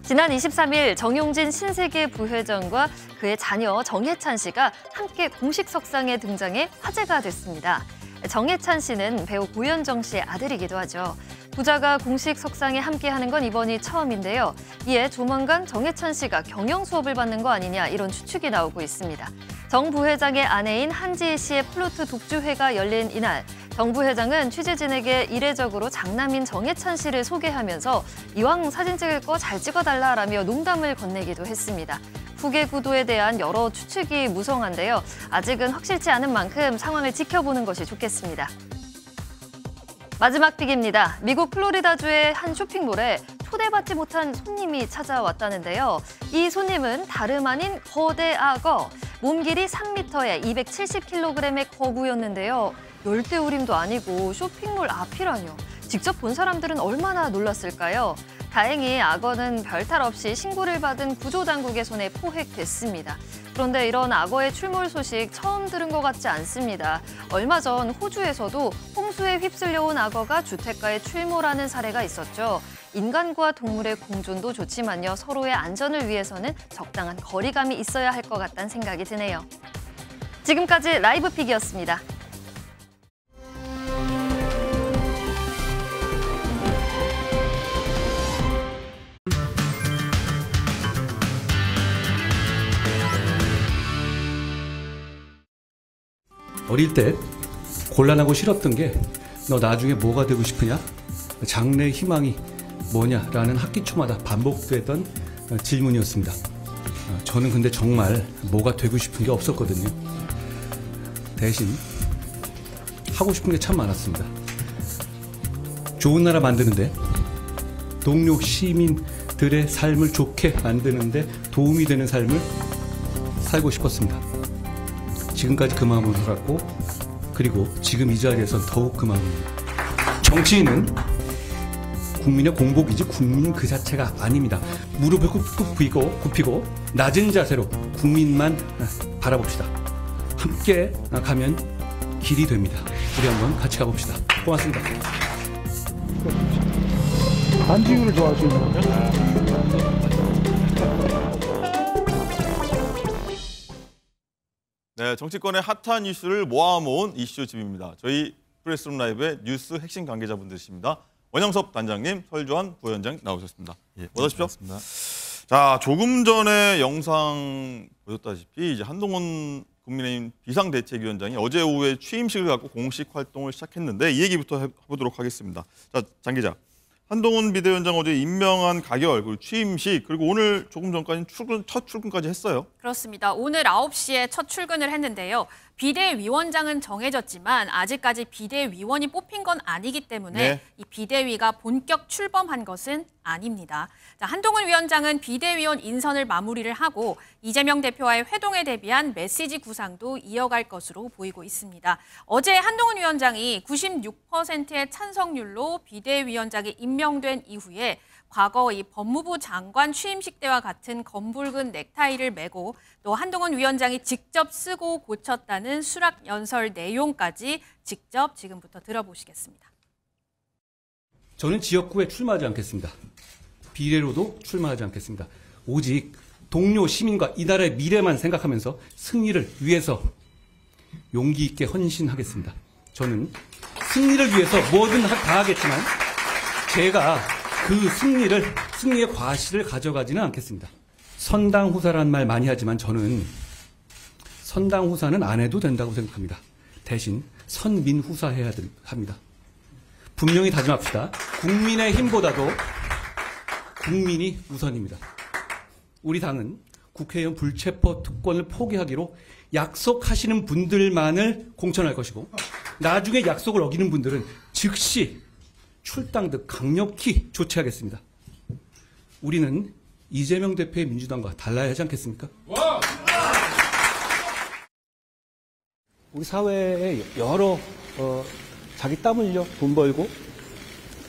지난 23일 정용진 신세계 부회장과 그의 자녀 정해찬 씨가 함께 공식 석상에 등장해 화제가 됐습니다. 정해찬 씨는 배우 고현정 씨의 아들이기도 하죠. 부자가 공식 석상에 함께하는 건 이번이 처음인데요. 이에 조만간 정해찬 씨가 경영 수업을 받는 거 아니냐 이런 추측이 나오고 있습니다. 정 부회장의 아내인 한지혜 씨의 플루트 독주회가 열린 이날 정 부회장은 취재진에게 이례적으로 장남인 정해찬 씨를 소개하면서 이왕 사진 찍을 거 잘 찍어달라라며 농담을 건네기도 했습니다. 후계 구도에 대한 여러 추측이 무성한데요. 아직은 확실치 않은 만큼 상황을 지켜보는 것이 좋겠습니다. 마지막 픽입니다. 미국 플로리다주의 한 쇼핑몰에 초대받지 못한 손님이 찾아왔다는데요. 이 손님은 다름 아닌 거대 악어, 몸 길이 3m에 270kg의 거구였는데요. 열대우림도 아니고 쇼핑몰 앞이라뇨. 직접 본 사람들은 얼마나 놀랐을까요? 다행히 악어는 별탈 없이 신고를 받은 구조당국의 손에 포획됐습니다. 그런데 이런 악어의 출몰 소식 처음 들은 것 같지 않습니다. 얼마 전 호주에서도 홍수에 휩쓸려온 악어가 주택가에 출몰하는 사례가 있었죠. 인간과 동물의 공존도 좋지만요. 서로의 안전을 위해서는 적당한 거리감이 있어야 할 것 같다는 생각이 드네요. 지금까지 라이브픽이었습니다. 어릴 때 곤란하고 싫었던 게 너 나중에 뭐가 되고 싶으냐? 장래 희망이 뭐냐라는 학기 초마다 반복되던 질문이었습니다. 저는 근데 정말 뭐가 되고 싶은 게 없었거든요. 대신 하고 싶은 게 참 많았습니다. 좋은 나라 만드는데, 동료 시민들의 삶을 좋게 만드는데 도움이 되는 삶을 살고 싶었습니다. 지금까지 그 마음으로 살았고, 그리고 지금 이 자리에서 더욱 그 마음입니다. 정치인은 국민의 공복이지 국민은 그 자체가 아닙니다. 무릎을 굽히고 낮은 자세로 국민만 바라봅시다. 함께 가면 길이 됩니다. 우리 한번 같이 가봅시다. 고맙습니다. 안지우를 좋아하시는 네, 정치권의 핫한 이슈를 모아모은 이슈집입니다. 저희 프레스룸 라이브의 뉴스 핵심 관계자분들이십니다. 원영섭 단장님, 설주환 부위원장 나오셨습니다. 예, 어서 오십시오. 자, 조금 전에 영상 보셨다시피 이제 한동훈 국민의힘 비상대책위원장이 어제 오후에 취임식을 갖고 공식 활동을 시작했는데 이 얘기부터 해보도록 하겠습니다. 자, 장 기자, 한동훈 비대위원장 어제 임명한 가결, 그리고 취임식, 그리고 오늘 조금 전까지 첫 출근까지 했어요. 그렇습니다. 오늘 9시에 첫 출근을 했는데요. 비대위원장은 정해졌지만 아직까지 비대위원이 뽑힌 건 아니기 때문에 네. 이 비대위가 본격 출범한 것은 아닙니다. 자, 한동훈 위원장은 비대위원 인선을 마무리를 하고 이재명 대표와의 회동에 대비한 메시지 구상도 이어갈 것으로 보이고 있습니다. 어제 한동훈 위원장이 96%의 찬성률로 비대위원장에 임명된 이후에 과거 이 법무부 장관 취임식 때와 같은 검붉은 넥타이를 메고 또 한동훈 위원장이 직접 쓰고 고쳤다는 수락 연설 내용까지 직접 지금부터 들어보시겠습니다. 저는 지역구에 출마하지 않겠습니다. 비례로도 출마하지 않겠습니다. 오직 동료 시민과 이 나라의 미래만 생각하면서 승리를 위해서 용기 있게 헌신하겠습니다. 저는 승리를 위해서 뭐든 다 하겠지만 제가 그 승리의 과실을 가져가지는 않겠습니다. 선당후사라는 말 많이 하지만 저는 선당후사는 안 해도 된다고 생각합니다. 대신 선민후사해야 합니다. 분명히 다짐합시다. 국민의 힘보다도 국민이 우선입니다. 우리 당은 국회의원 불체포 특권을 포기하기로 약속하시는 분들만을 공천할 것이고 나중에 약속을 어기는 분들은 즉시 출당 등 강력히 조치하겠습니다. 우리는 이재명 대표의 민주당과 달라야 하지 않겠습니까? 우리 사회에 여러 자기 땀 흘려 돈 벌고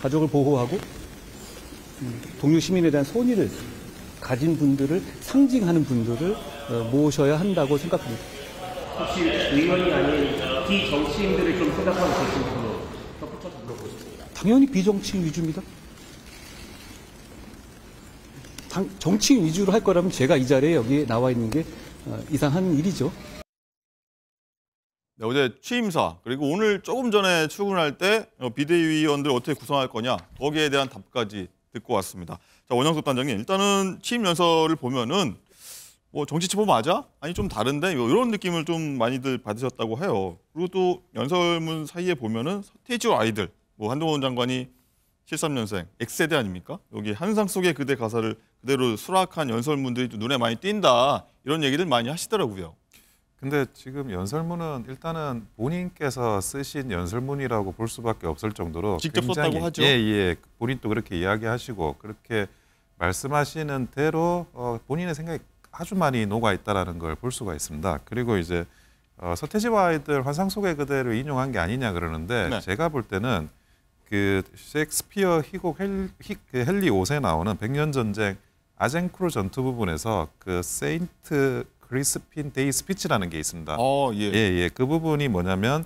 가족을 보호하고 동료 시민에 대한 선의를 가진 분들을 상징하는 분들을 모셔야 한다고 생각합니다. 혹시 의원이 아닌 비정치인들을 좀 생각하고 계신가요? 덧붙여서 물어보겠습니다. 당연히 비정치인 위주입니다. 정치인 위주로 할 거라면 제가 이 자리에 여기 나와 있는 게 이상한 일이죠. 네, 어제 취임사, 그리고 오늘 조금 전에 출근할 때 비대위원들 어떻게 구성할 거냐, 거기에 대한 답까지 듣고 왔습니다. 자, 원영석 단장님, 일단은 취임 연설을 보면은 뭐 정치 체포 맞아? 아니 좀 다른데? 이런 느낌을 좀 많이들 받으셨다고 해요. 그리고 또 연설문 사이에 보면은 서태지와 아이들, 뭐 한동훈 장관이 73년생, X세대 아닙니까? 여기 한상 속의 그대 가사를 그대로 수락한 연설문들이 좀 눈에 많이 띈다. 이런 얘기들 많이 하시더라고요. 근데 지금 연설문은 일단은 본인께서 쓰신 연설문이라고 볼 수밖에 없을 정도로 직접 굉장히, 썼다고 하죠. 예. 본인도 그렇게 이야기하시고 그렇게 말씀하시는 대로 본인의 생각이 아주 많이 녹아 있다라는 걸 볼 수가 있습니다. 그리고 이제 서태지와 아이들 환상 속의 그대를 인용한 게 아니냐 그러는데 네. 제가 볼 때는 그 셰익스피어 희곡 헨리 5세 나오는 백년 전쟁 아젠크루 전투 부분에서 그 세인트 크리스핀 데이 스피치라는 게 있습니다. 예. 그 부분이 뭐냐면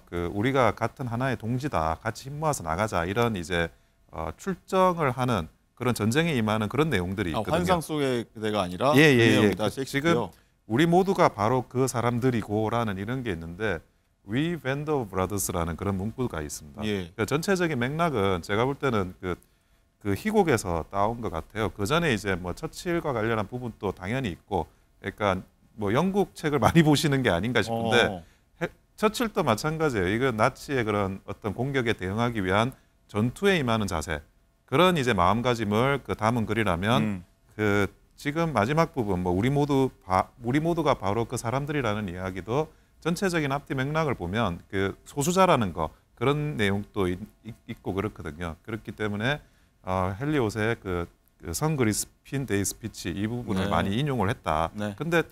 그 우리가 같은 하나의 동지다, 같이 힘 모아서 나가자 이런 이제 출정을 하는 그런 전쟁에 임하는 그런 내용들이 있거든요. 환상 속의 그대가 아니라 예. 그 내용이다. 지금 우리 모두가 바로 그 사람들이고라는 이런 게 있는데 We Band of Brothers라는 그런 문구가 있습니다. 예. 그러니까 전체적인 맥락은 제가 볼 때는 그 희곡에서 따온 것 같아요. 그 전에 이제 뭐 처칠과 관련한 부분도 당연히 있고, 그러니까 뭐 영국 책을 많이 보시는 게 아닌가 싶은데 처칠도 마찬가지예요. 이건 나치의 그런 어떤 공격에 대응하기 위한 전투에 임하는 자세, 그런 이제 마음가짐을 담은 글이라면 그 지금 마지막 부분 뭐 우리 모두가 바로 그 사람들이라는 이야기도 전체적인 앞뒤 맥락을 보면 그 소수자라는 거 그런 내용도 있고 그렇거든요. 그렇기 때문에 헨리 5세의 그 성그리스핀 데이 스피치 이 부분을 많이 인용을 했다. 근데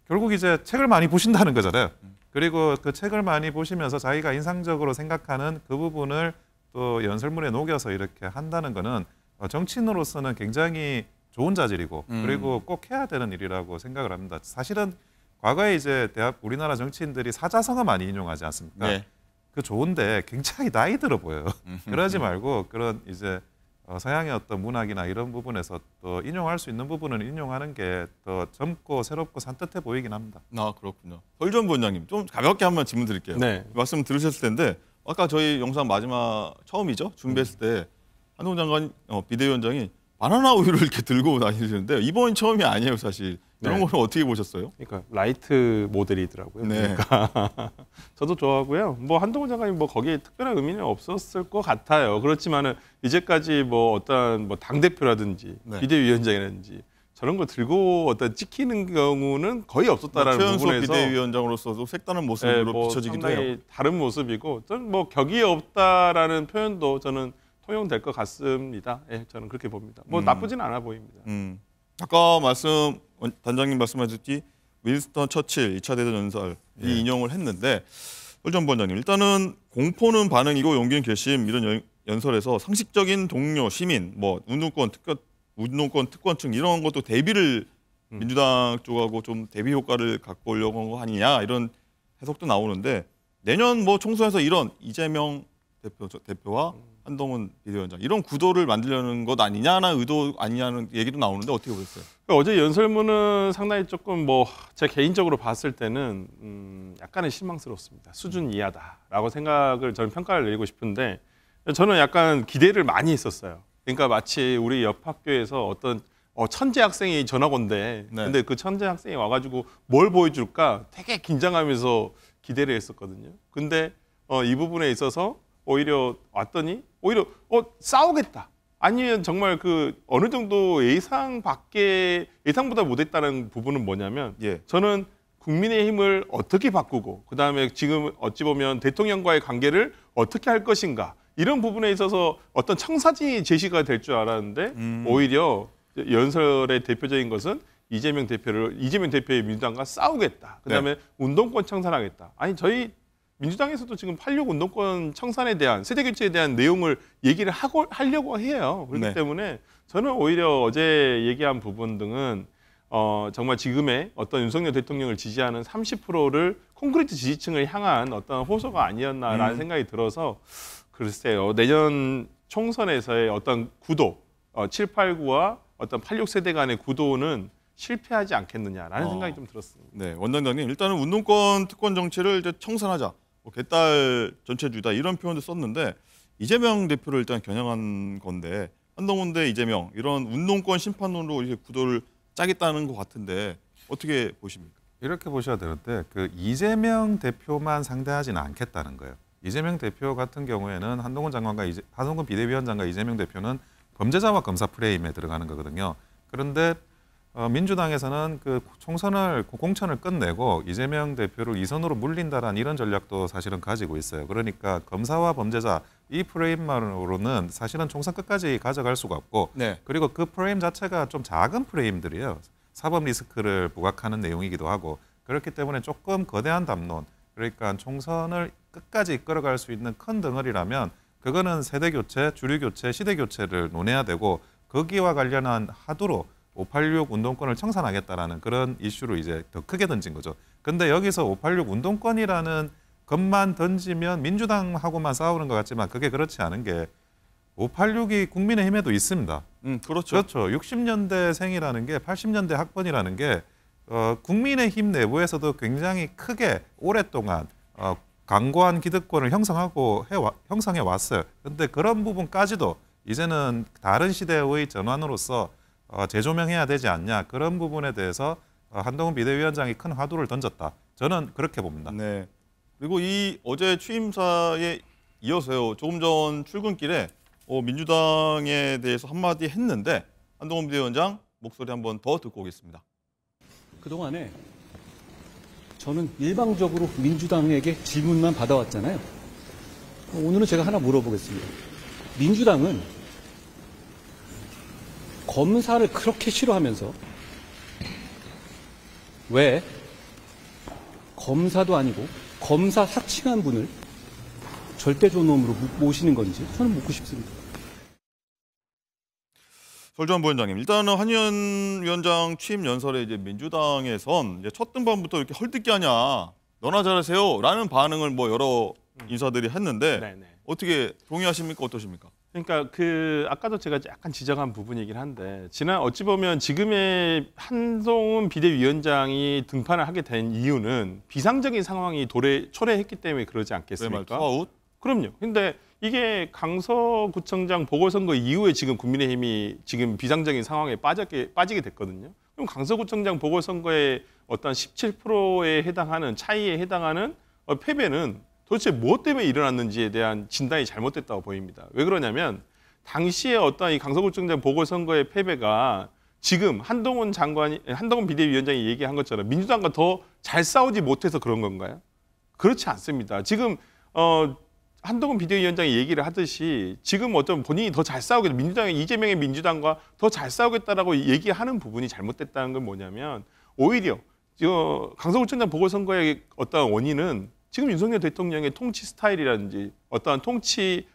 결국 이제 책을 많이 보신다는 거잖아요. 그리고 그 책을 많이 보시면서 자기가 인상적으로 생각하는 그 부분을 또 연설문에 녹여서 이렇게 한다는 거는 정치인으로서는 굉장히 좋은 자질이고 그리고 꼭 해야 되는 일이라고 생각을 합니다. 사실은 과거에 이제 우리나라 정치인들이 사자성어 많이 인용하지 않습니까? 네. 그 좋은데 굉장히 나이 들어 보여요. 그러지 말고 그런 이제 서양의 어떤 문학이나 이런 부분에서 또 인용할 수 있는 부분은 인용하는 게 더 젊고 새롭고 산뜻해 보이긴 합니다. 아, 그렇군요. 설전 부원장님, 좀 가볍게 한번 질문 드릴게요. 네. 말씀 들으셨을 텐데 아까 저희 영상 마지막 처음이죠? 준비했을 때 한동훈 장관 비대위원장이 바나나 우유를 이렇게 들고 다니시는데 이번이 처음이 아니에요, 사실. 이런 네. 거는 어떻게 보셨어요? 그러니까 라이트 모델이더라고요. 네. 그러니까 저도 좋아하고요. 뭐 한동훈 장관이 뭐 거기에 특별한 의미는 없었을 것 같아요. 그렇지만은 이제까지 뭐 어떤 뭐 당 대표라든지 네. 비대위원장이라든지 저런 거 들고 어떤 찍히는 경우는 거의 없었다라는 최연소 부분에서 비대위원장으로서도 색다른 모습으로 뭐 비춰지기도 상당히 해요. 다른 모습이고 저는 뭐 격이 없다라는 표현도 저는 통용될 것 같습니다. 예, 저는 그렇게 봅니다. 뭐 나쁘진 않아 보입니다. 아까 단장님 말씀하셨듯이 윈스턴 처칠 2차 대전 연설 이 인용을 했는데 전 원장님 일단은 공포는 반응이고 용기는 결심 이런 연설에서 상식적인 동료 시민 뭐 운동권 특권층 이런 것도 대비를 민주당 쪽하고 좀 대비 효과를 갖고 오려고 한 거 아니냐 이런 해석도 나오는데 내년 뭐 총선에서 이런 이재명 대표와 한동훈 비대위원장 이런 구도를 만들려는 것 아니냐는 의도 아니냐는 얘기도 나오는데 어떻게 보셨어요? 어제 연설문은 상당히 조금 뭐 제 개인적으로 봤을 때는 약간은 실망스럽습니다. 수준 이하다라고 생각을 저는 평가를 내리고 싶은데 저는 약간 기대를 많이 했었어요. 그러니까 마치 우리 옆 학교에서 어떤 천재 학생이 전학 온대. 네. 근데 그 천재 학생이 와가지고 뭘 보여줄까 되게 긴장하면서 기대를 했었거든요. 근데 이 부분에 있어서 오히려 왔더니 오히려 싸우겠다. 아니면 정말 그 어느 정도 예상보다 못했다는 부분은 뭐냐면 저는 국민의힘을 어떻게 바꾸고 그다음에 지금 어찌 보면 대통령과의 관계를 어떻게 할 것인가 이런 부분에 있어서 어떤 청사진이 제시가 될 줄 알았는데 오히려 연설의 대표적인 것은 이재명 대표의 민주당과 싸우겠다. 그다음에 운동권 청산하겠다. 아니 저희 민주당에서도 지금 8.6 운동권 청산에 대한 세대교체에 대한 내용을 얘기를 하려고 해요. 그렇기 때문에 저는 오히려 어제 얘기한 부분 등은 정말 지금의 어떤 윤석열 대통령을 지지하는 30%를 콘크리트 지지층을 향한 어떤 호소가 아니었나라는 생각이 들어서 글쎄요. 내년 총선에서의 어떤 구도, 7, 8, 9와 어떤 8, 6세대 간의 구도는 실패하지 않겠느냐라는 생각이 좀 들었습니다. 네, 원장님 일단은 운동권 특권 정치를 이제 청산하자. 개딸 전체주의다 이런 표현도 썼는데 이재명 대표를 일단 겨냥한 건데 한동훈 대 이재명 이런 운동권 심판론으로 이렇게 구도를 짜겠다는 것 같은데 어떻게 보십니까? 이렇게 보셔야 되는데 그 이재명 대표만 상대하지는 않겠다는 거예요. 이재명 대표 같은 경우에는 한동훈 비대위원장과 이재명 대표는 범죄자와 검사 프레임에 들어가는 거거든요. 그런데 민주당에서는 그 공천을 끝내고 이재명 대표를 2선으로 물린다라는 이런 전략도 사실은 가지고 있어요. 그러니까 검사와 범죄자 이 프레임만으로는 사실은 총선 끝까지 가져갈 수가 없고 그리고 그 프레임 자체가 좀 작은 프레임들이에요. 사법 리스크를 부각하는 내용이기도 하고 그렇기 때문에 조금 거대한 담론 그러니까 총선을 끝까지 이끌어갈 수 있는 큰 덩어리라면 그거는 세대교체, 주류교체, 시대교체를 논해야 되고 거기와 관련한 하두로 586 운동권을 청산하겠다라는 그런 이슈로 이제 더 크게 던진 거죠. 근데 여기서 586 운동권이라는 것만 던지면 민주당하고만 싸우는 것 같지만 그게 그렇지 않은 게 586이 국민의힘에도 있습니다. 그렇죠. 60년대생이라는 게 80년대 학번이라는 게 국민의힘 내부에서도 굉장히 크게 오랫동안 강고한 기득권을 형성해 왔어요. 근데 그런 부분까지도 이제는 다른 시대의 전환으로서 재조명해야 되지 않냐 그런 부분에 대해서 한동훈 비대위원장이 큰 화두를 던졌다. 저는 그렇게 봅니다. 네. 그리고 이 어제 취임사에 이어서요. 조금 전 출근길에 민주당에 대해서 한마디 했는데 한동훈 비대위원장 목소리 한번 더 듣고 오겠습니다. 그동안에 저는 일방적으로 민주당에게 질문만 받아왔잖아요. 오늘은 제가 하나 물어보겠습니다. 민주당은 검사를 그렇게 싫어하면서 왜 검사도 아니고 검사 사칭한 분을 절대존엄으로 모시는 건지 저는 묻고 싶습니다. 설주환 부위원장님, 일단은 한의원 위원장 취임 연설에 이제 민주당에선 이제 첫 등반부터 이렇게 헐뜯기 하냐, 너나 잘하세요라는 반응을 뭐 여러 인사들이 했는데 어떻게 동의하십니까? 어떠십니까? 그러니까 아까도 제가 약간 지적한 부분이긴 한데 어찌 보면 지금의 한동훈 비대위원장이 등판을 하게 된 이유는 비상적인 상황이 초래했기 때문에 그러지 않겠습니까? 투아웃? 그럼요. 근데 이게 강서구청장 보궐선거 이후에 지금 국민의힘이 지금 비상적인 상황에 빠지게 됐거든요. 그럼 강서구청장 보궐선거의 어떤 17%에 해당하는 차이에 해당하는 패배는 도대체 무엇 때문에 일어났는지에 대한 진단이 잘못됐다고 보입니다. 왜 그러냐면 당시에 어떤 이 강서구청장 보궐선거의 패배가 지금 한동훈 비대위원장이 얘기한 것처럼 민주당과 더 잘 싸우지 못해서 그런 건가요? 그렇지 않습니다. 지금 한동훈 비대위원장이 얘기를 하듯이 지금 어떤 본인이 더 잘 싸우겠다, 이재명의 민주당과 더 잘 싸우겠다라고 얘기하는 부분이 잘못됐다는 건 뭐냐면 오히려 강서구청장 보궐선거의 어떤 원인은 지금 윤석열 대통령의 통치 스타일이라든지 어떠한 통치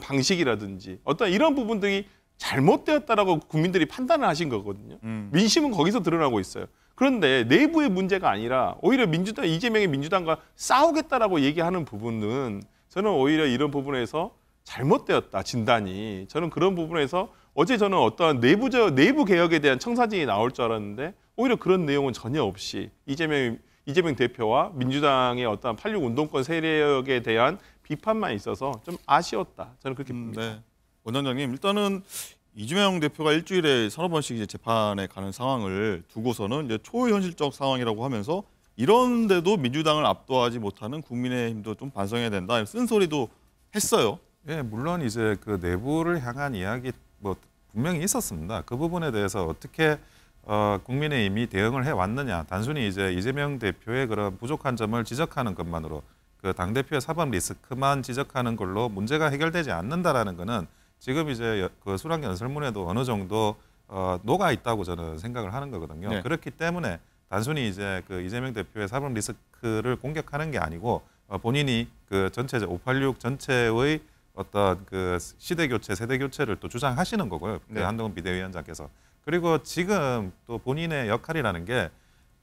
방식이라든지 어떤 이런 부분들이 잘못되었다라고 국민들이 판단을 하신 거거든요. 민심은 거기서 드러나고 있어요. 그런데 내부의 문제가 아니라 오히려 이재명의 민주당과 싸우겠다라고 얘기하는 부분은 저는 오히려 이런 부분에서 잘못되었다, 진단이. 저는 그런 부분에서 어제 저는 어떤 내부 개혁에 대한 청사진이 나올 줄 알았는데 오히려 그런 내용은 전혀 없이 이재명 대표와 민주당의 어떤 86 운동권 세력에 대한 비판만 있어서 좀 아쉬웠다. 저는 그렇게 봅니다. 네. 원장님, 일단은 이재명 대표가 일주일에 서너 번씩 이제 재판에 가는 상황을 두고서는 이제 초현실적 상황이라고 하면서 이런데도 민주당을 압도하지 못하는 국민의힘도 좀 반성해야 된다, 이런 쓴소리도 했어요. 예, 물론 이제 그 내부를 향한 이야기 뭐 분명히 있었습니다. 그 부분에 대해서 어떻게 국민의힘이 대응을 해왔느냐. 단순히 이제 이재명 대표의 그런 부족한 점을 지적하는 것만으로 그 당대표의 사법 리스크만 지적하는 걸로 문제가 해결되지 않는다라는 거는 지금 이제 그 수락연 연설문에도 어느 정도 녹아 있다고 저는 생각을 하는 거거든요. 네. 그렇기 때문에 단순히 이제 그 이재명 대표의 사법 리스크를 공격하는 게 아니고 본인이 그 전체 586 전체의 어떤 그 시대 교체, 세대 교체를 또 주장하시는 거고요. 네. 그 한동훈 비대위원장께서. 그리고 지금 또 본인의 역할이라는 게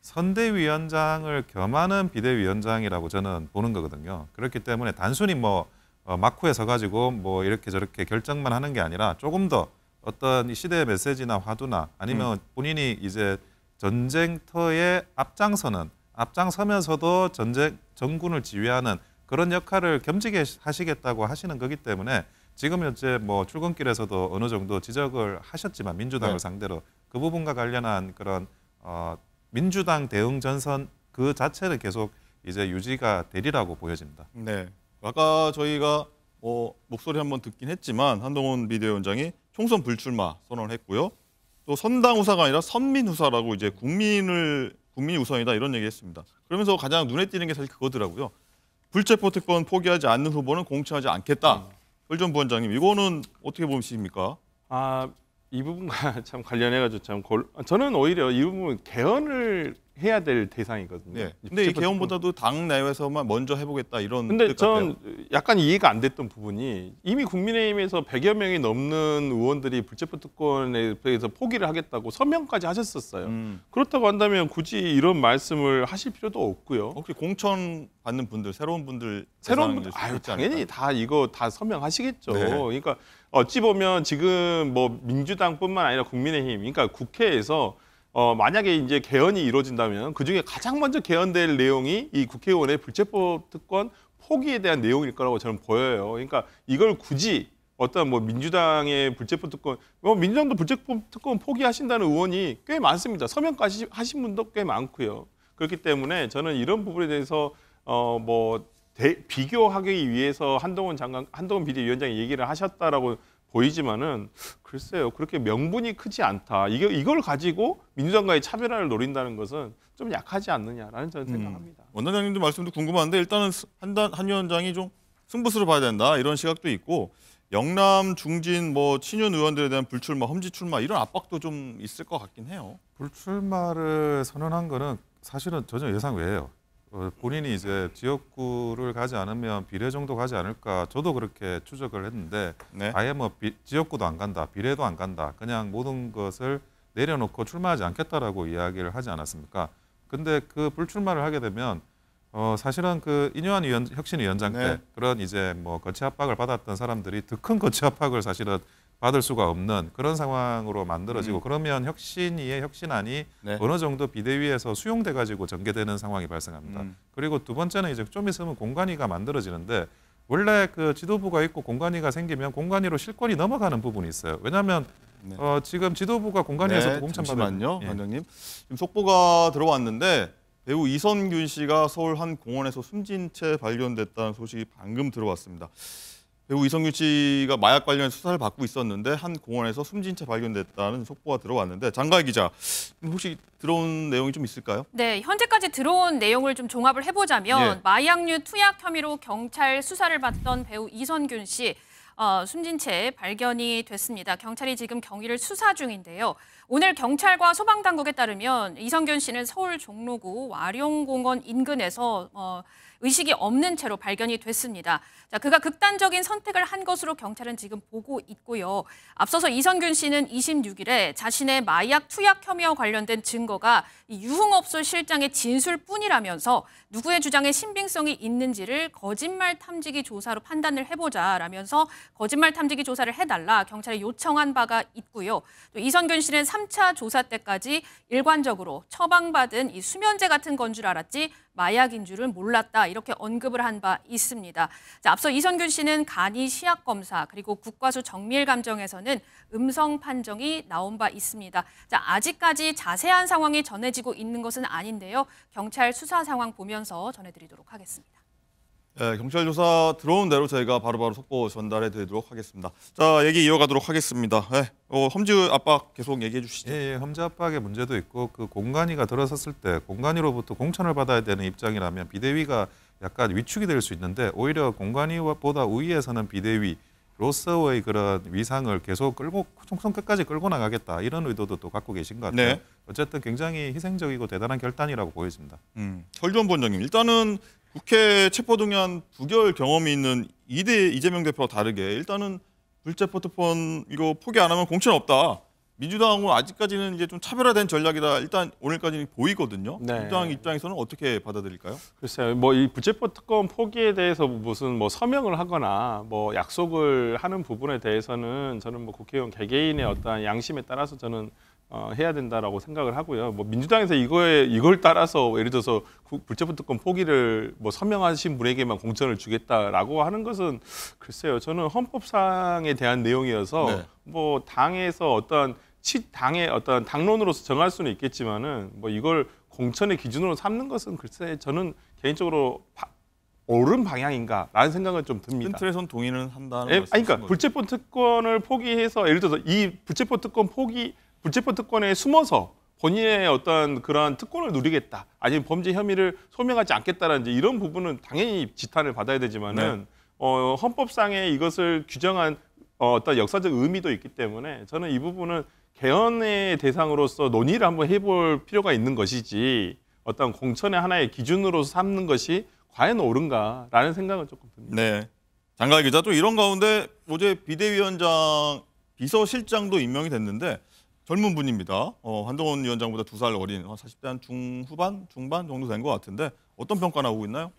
선대위원장을 겸하는 비대위원장이라고 저는 보는 거거든요. 그렇기 때문에 단순히 뭐 막후에 서가지고 뭐 이렇게 저렇게 결정만 하는 게 아니라 조금 더 어떤 이 시대의 메시지나 화두나 아니면 본인이 이제 전쟁터에 앞장서면서도 전군을 지휘하는 그런 역할을 겸직에 하시겠다고 하시는 거기 때문에 지금 현재 뭐 출근길에서도 어느 정도 지적을 하셨지만 민주당을 상대로 그 부분과 관련한 그런 민주당 대응 전선 그 자체는 계속 이제 유지가 되리라고 보여집니다. 네. 아까 저희가 목소리 한번 듣긴 했지만 한동훈 비대위원장이 총선 불출마 선언을 했고요. 또 선당 후사가 아니라 선민 후사라고 이제 국민이 우선이다 이런 얘기했습니다. 그러면서 가장 눈에 띄는 게 사실 그거더라고요. 불체포 특권 포기하지 않는 후보는 공천하지 않겠다. öl전 부원장님, 이거는 어떻게 보십니까? 이 부분과 참 관련해가지고 저는 오히려 이 부분 개헌을 해야 될 대상이거든요. 네. 근데 이 개헌보다도 당 내에서만 먼저 해보겠다 이런 근데 뜻 전 같아요. 약간 이해가 안 됐던 부분이 이미 국민의힘에서 100여 명이 넘는 의원들이 불체포 특권에 대해서 포기를 하겠다고 서명까지 하셨었어요. 그렇다고 한다면 굳이 이런 말씀을 하실 필요도 없고요. 혹시 공천 받는 분들, 새로운 분들 당연히 다 이거 다 서명하시겠죠. 네. 그러니까 어찌 보면 지금 뭐 민주당뿐만 아니라 국민의힘, 그러니까 국회에서 만약에 이제 개헌이 이루어진다면 그중에 가장 먼저 개헌될 내용이 이 국회의원의 불체포 특권 포기에 대한 내용일 거라고 저는 보여요. 그러니까 이걸 굳이 어떤 뭐 민주당의 불체포 특권, 민주당도 불체포 특권 포기하신다는 의원이 꽤 많습니다. 서명까지 하신 분도 꽤 많고요. 그렇기 때문에 저는 이런 부분에 대해서 비교하기 위해서 한동훈 비대위원장이 얘기를 하셨다라고 보이지만은 글쎄요, 그렇게 명분이 크지 않다. 이걸 가지고 민주당과의 차별화를 노린다는 것은 좀 약하지 않느냐라는 저는 생각합니다. 원장님도 말씀도 궁금한데 일단은 한 위원장이 좀 승부수를 봐야 된다 이런 시각도 있고 영남 중진 친윤 의원들에 대한 불출마, 험지 출마 이런 압박도 좀 있을 것 같긴 해요. 불출마를 선언한 거는 사실은 전혀 예상 외예요. 본인이 이제 지역구를 가지 않으면 비례 정도 가지 않을까 저도 그렇게 추적을 했는데 아예 지역구도 안 간다, 비례도 안 간다, 그냥 모든 것을 내려놓고 출마하지 않겠다라고 이야기를 하지 않았습니까? 근데 그 불출마를 하게 되면 사실은 그 인요한 혁신위원장 때 그런 이제 거치 압박을 받았던 사람들이 더 큰 거치 압박을 사실은 받을 수가 없는 그런 상황으로 만들어지고 그러면 혁신위의 혁신안이 어느 정도 비대위에서 수용돼 가지고 전개되는 상황이 발생합니다. 그리고 두 번째는 이제 좀 있으면 공관위가 만들어지는데 원래 그 지도부가 있고 공관위가 생기면 공관위로 실권이 넘어가는 부분이 있어요. 왜냐하면 네. 지금 지도부가 공관위에서도 공천받아요. 잠시만요, 관장님. 지금 속보가 들어왔는데 배우 이선균 씨가 서울 한 공원에서 숨진 채 발견됐다는 소식이 방금 들어왔습니다. 배우 이선균 씨가 마약 관련 수사를 받고 있었는데 한 공원에서 숨진 채 발견됐다는 속보가 들어왔는데 장가희 기자, 혹시 들어온 내용이 좀 있을까요? 네, 현재까지 들어온 내용을 좀 종합을 해보자면 예. 마약류 투약 혐의로 경찰 수사를 받던 배우 이선균 씨 숨진 채 발견이 됐습니다. 경찰이 지금 경위를 수사 중인데요. 오늘 경찰과 소방당국에 따르면 이선균 씨는 서울 종로구 와룡공원 인근에서 의식이 없는 채로 발견이 됐습니다. 자, 그가 극단적인 선택을 한 것으로 경찰은 지금 보고 있고요. 앞서서 이선균 씨는 26일에 자신의 마약 투약 혐의와 관련된 증거가 유흥업소 실장의 진술뿐이라면서 누구의 주장에 신빙성이 있는지를 거짓말 탐지기 조사로 판단을 해보자라면서 거짓말 탐지기 조사를 해달라 경찰에 요청한 바가 있고요. 또 이선균 씨는 3차 조사 때까지 일관적으로 처방받은 이 수면제 같은 건 줄 알았지 마약인 줄은 몰랐다 이렇게 언급을 한 바 있습니다. 자, 앞서 이선균 씨는 간이 시약 검사 그리고 국과수 정밀 감정에서는 음성 판정이 나온 바 있습니다. 자, 아직까지 자세한 상황이 전해지고 있는 것은 아닌데요. 경찰 수사 상황 보면서 전해드리도록 하겠습니다. 네, 경찰 조사 들어온 대로 저희가 바로바로 속보 전달해 드리도록 하겠습니다. 자, 얘기 이어가도록 하겠습니다. 네, 험지 압박 계속 얘기해 주시죠. 예, 험지 압박의 문제도 있고 그 공관위가 들어섰을 때 공관위로부터 공천을 받아야 되는 입장이라면 비대위가 약간 위축이 될 수 있는데 오히려 공관위보다 우위에서는 비대위로서의 그런 위상을 계속 끌고 총선 끝까지 끌고 나가겠다 이런 의도도 또 갖고 계신 것 같아요. 네. 어쨌든 굉장히 희생적이고 대단한 결단이라고 보여집니다. 설주원 본장님, 일단은 국회 체포동의안 부결 경험이 있는 이재명 대표와 다르게 일단은 불체포 특권 이거 포기 안 하면 공천 없다. 민주당은 아직까지는 이제 좀 차별화된 전략이다. 일단 오늘까지는 보이거든요. 네. 민주당 입장에서는 어떻게 받아들일까요? 글쎄요, 뭐 이 불체포 특권 포기에 대해서 무슨 뭐 서명을 하거나 뭐 약속을 하는 부분에 대해서는 저는 뭐 국회의원 개개인의 어떤 양심에 따라서 저는 해야 된다라고 생각을 하고요. 뭐 민주당에서 이걸 따라서 예를 들어서 불체포 특권 포기를 뭐 서명하신 분에게만 공천을 주겠다라고 하는 것은 글쎄요, 저는 헌법상에 대한 내용이어서 네. 뭐 당에서 당의 어떤 당론으로서 정할 수는 있겠지만은 뭐 이걸 공천의 기준으로 삼는 것은 글쎄 저는 개인적으로 옳은 방향인가라는 생각은 좀 듭니다. 큰 틀에선 동의는 한다는 그러니까 불체포 특권을 포기해서 예를 들어서 이 불체포 특권에 숨어서 본인의 어떤 그런 특권을 누리겠다, 아니면 범죄 혐의를 소명하지 않겠다라는 이런 부분은 당연히 지탄을 받아야 되지만은 헌법상에 이것을 규정한 어떤 역사적 의미도 있기 때문에 저는 이 부분은 개헌의 대상으로서 논의를 한번 해볼 필요가 있는 것이지 어떤 공천의 하나의 기준으로 삼는 것이 과연 옳은가라는 생각은 조금 듭니다. 네, 장가희 기자, 또 이런 가운데 어제 비대위원장 비서실장도 임명이 됐는데 젊은 분입니다. 한동훈 위원장보다 2살 어린 40대 한 중후반, 중반 정도 된 것 같은데 어떤 평가 나오고 있나요?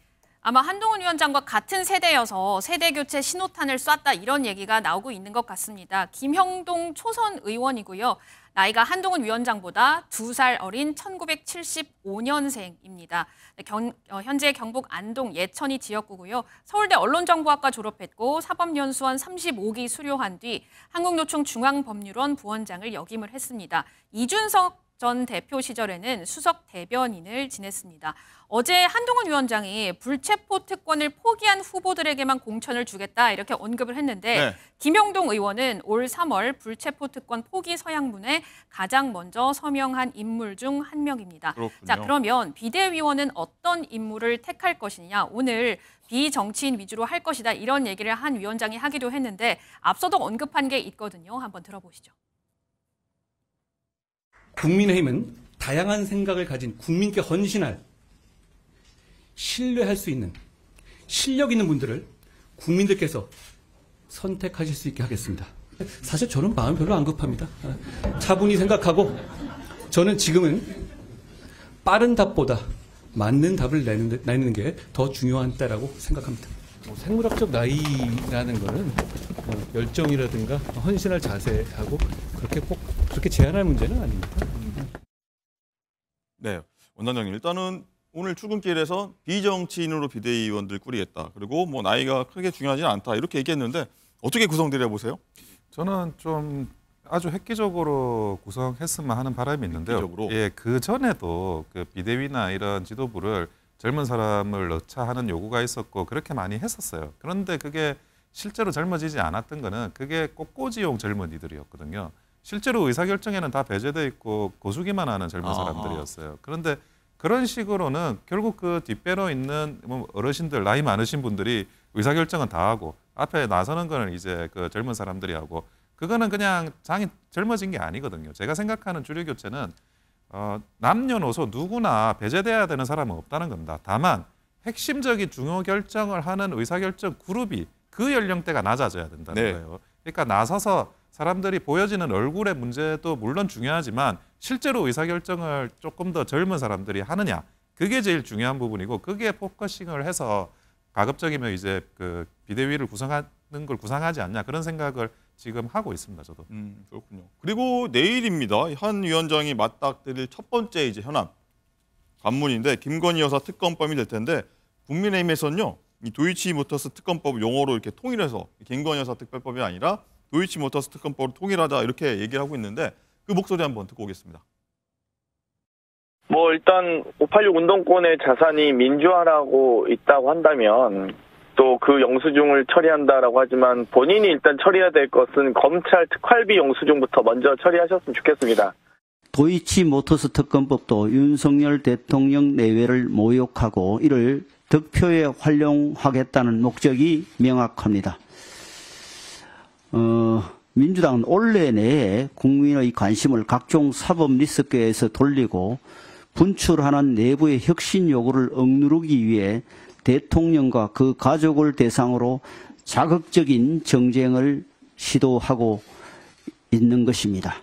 아마 한동훈 위원장과 같은 세대여서 세대 교체 신호탄을 쐈다 이런 얘기가 나오고 있는 것 같습니다. 김형동 초선 의원이고요. 나이가 한동훈 위원장보다 2살 어린 1975년생입니다. 현재 경북 안동 예천이 지역구고요. 서울대 언론정보학과 졸업했고 사법연수원 35기 수료한 뒤 한국노총 중앙법률원 부원장을 역임을 했습니다. 이준석 전 대표 시절에는 수석 대변인을 지냈습니다. 어제 한동훈 위원장이 불체포 특권을 포기한 후보들에게만 공천을 주겠다 이렇게 언급을 했는데 네. 김영동 의원은 올 3월 불체포 특권 포기 서양문에 가장 먼저 서명한 인물 중 한 명입니다. 그렇군요. 자, 그러면 비대위원은 어떤 인물을 택할 것이냐, 오늘 비정치인 위주로 할 것이다 이런 얘기를 한 위원장이 하기도 했는데 앞서도 언급한 게 있거든요. 한번 들어보시죠. 국민의힘은 다양한 생각을 가진 국민께 헌신할, 신뢰할 수 있는 실력 있는 분들을 국민들께서 선택하실 수 있게 하겠습니다. 사실 저는 마음 별로 안 급합니다. 차분히 생각하고 저는 지금은 빠른 답보다 맞는 답을 내는 게 더 중요한 때라고 생각합니다. 생물학적 나이라는 거는 열정이라든가 헌신할 자세하고 그렇게 제한할 문제는 아닙니다. 네, 원장님, 일단은 오늘 출근길에서 비정치인으로 비대위원들 꾸리겠다. 그리고 뭐 나이가 크게 중요하지 않다. 이렇게 얘기했는데 어떻게 구성되려 보세요? 저는 좀 아주 획기적으로 구성했으면 하는 바람이 있는데요. 획기적으로? 예, 그 전에도 그 비대위나 이런 지도부를 젊은 사람을 넣자 하는 요구가 있었고 그렇게 많이 했었어요. 그런데 그게 실제로 젊어지지 않았던 거는 그게 꽃꽂이용 젊은이들이었거든요. 실제로 의사결정에는 다 배제돼 있고 고수기만 하는 젊은 사람들이었어요. 그런데 그런 식으로는 결국 그 뒷배로 있는 뭐 어르신들, 나이 많으신 분들이 의사결정은 다 하고 앞에 나서는 거는 이제 그 젊은 사람들이 하고 그거는 그냥 장이 젊어진 게 아니거든요. 제가 생각하는 주류 교체는 남녀노소 누구나 배제돼야 되는 사람은 없다는 겁니다. 다만 핵심적인 중요 결정을 하는 의사결정 그룹이 그 연령대가 낮아져야 된다는 거예요. 그러니까 나서서 사람들이 보여지는 얼굴의 문제도 물론 중요하지만 실제로 의사결정을 조금 더 젊은 사람들이 하느냐 그게 제일 중요한 부분이고 그게 포커싱을 해서 가급적이면 이제 그 비대위를 구성하는 걸 구상하지 않냐 그런 생각을 지금 하고 있습니다. 저도. 그렇군요. 그리고 내일입니다. 한 위원장이 맞닥뜨릴 첫 번째 이제 현안 관문인데 김건희 여사 특검법이 될 텐데 국민의힘에서는요 이 도이치모터스 특검법 용어로 이렇게 통일해서 김건희 여사 특별법이 아니라 도이치모터스 특검법으로 통일하자 이렇게 얘기를 하고 있는데 그 목소리 한번 듣고 오겠습니다. 뭐 일단 586 운동권의 자산이 민주화라고 있다고 한다면 또 그 영수증을 처리한다라고 하지만 본인이 일단 처리해야 될 것은 검찰 특활비 영수증부터 먼저 처리하셨으면 좋겠습니다. 도이치모터스 특검법도 윤석열 대통령 내외를 모욕하고 이를 득표에 활용하겠다는 목적이 명확합니다. 민주당은 올해 내에 국민의 관심을 각종 사법 리스크에서 돌리고 분출하는 내부의 혁신 요구를 억누르기 위해 대통령과 그 가족을 대상으로 자극적인 정쟁을 시도하고 있는 것입니다.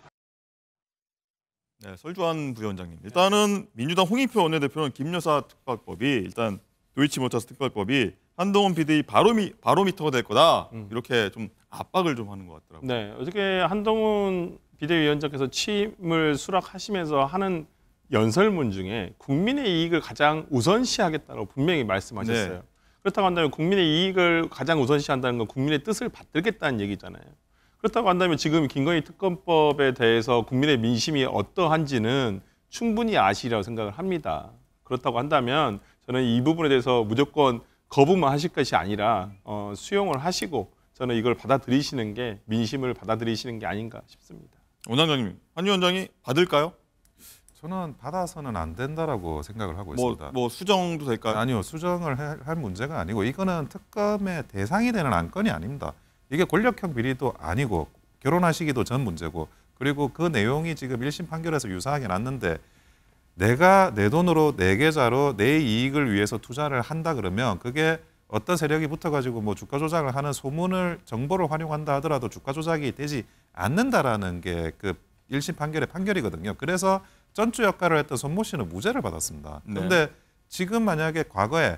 네, 설주환 부위원장님. 일단은 민주당 홍익표 원내대표는 김여사 특별법이 일단 도이치모터스 특별법이 한동훈 비대위 바로미터가 될 거다. 이렇게 좀 압박을 좀 하는 것 같더라고요. 네, 어저께 한동훈 비대위원장께서 취임을 수락하시면서 하는 연설문 중에 국민의 이익을 가장 우선시하겠다고 분명히 말씀하셨어요. 네. 그렇다고 한다면 국민의 이익을 가장 우선시한다는 건 국민의 뜻을 받들겠다는 얘기잖아요. 그렇다고 한다면 지금 김건희 특검법에 대해서 국민의 민심이 어떠한지는 충분히 아시리라고 생각을 합니다. 그렇다고 한다면 저는 이 부분에 대해서 무조건 거부만 하실 것이 아니라 수용을 하시고 저는 이걸 받아들이시는 게 민심을 받아들이시는 게 아닌가 싶습니다. 원장님, 한 위원장이 받을까요? 저는 받아서는 안 된다라고 생각을 하고 있습니다. 뭐 수정도 될까요? 아니요, 수정을 할 문제가 아니고 이거는 특검의 대상이 되는 안건이 아닙니다. 이게 권력형 비리도 아니고 결혼하시기도 전 문제고 그리고 그 내용이 지금 1심 판결에서 유사하게 났는데 내가 내 돈으로 내 계좌로 내 이익을 위해서 투자를 한다 그러면 그게 어떤 세력이 붙어가지고 뭐 주가 조작을 하는 소문을 정보를 활용한다 하더라도 주가 조작이 되지 않는다라는 게 그 1심 판결의 판결이거든요. 그래서 전주 역할을 했던 손모 씨는 무죄를 받았습니다. 그런데 네. 지금 만약에 과거에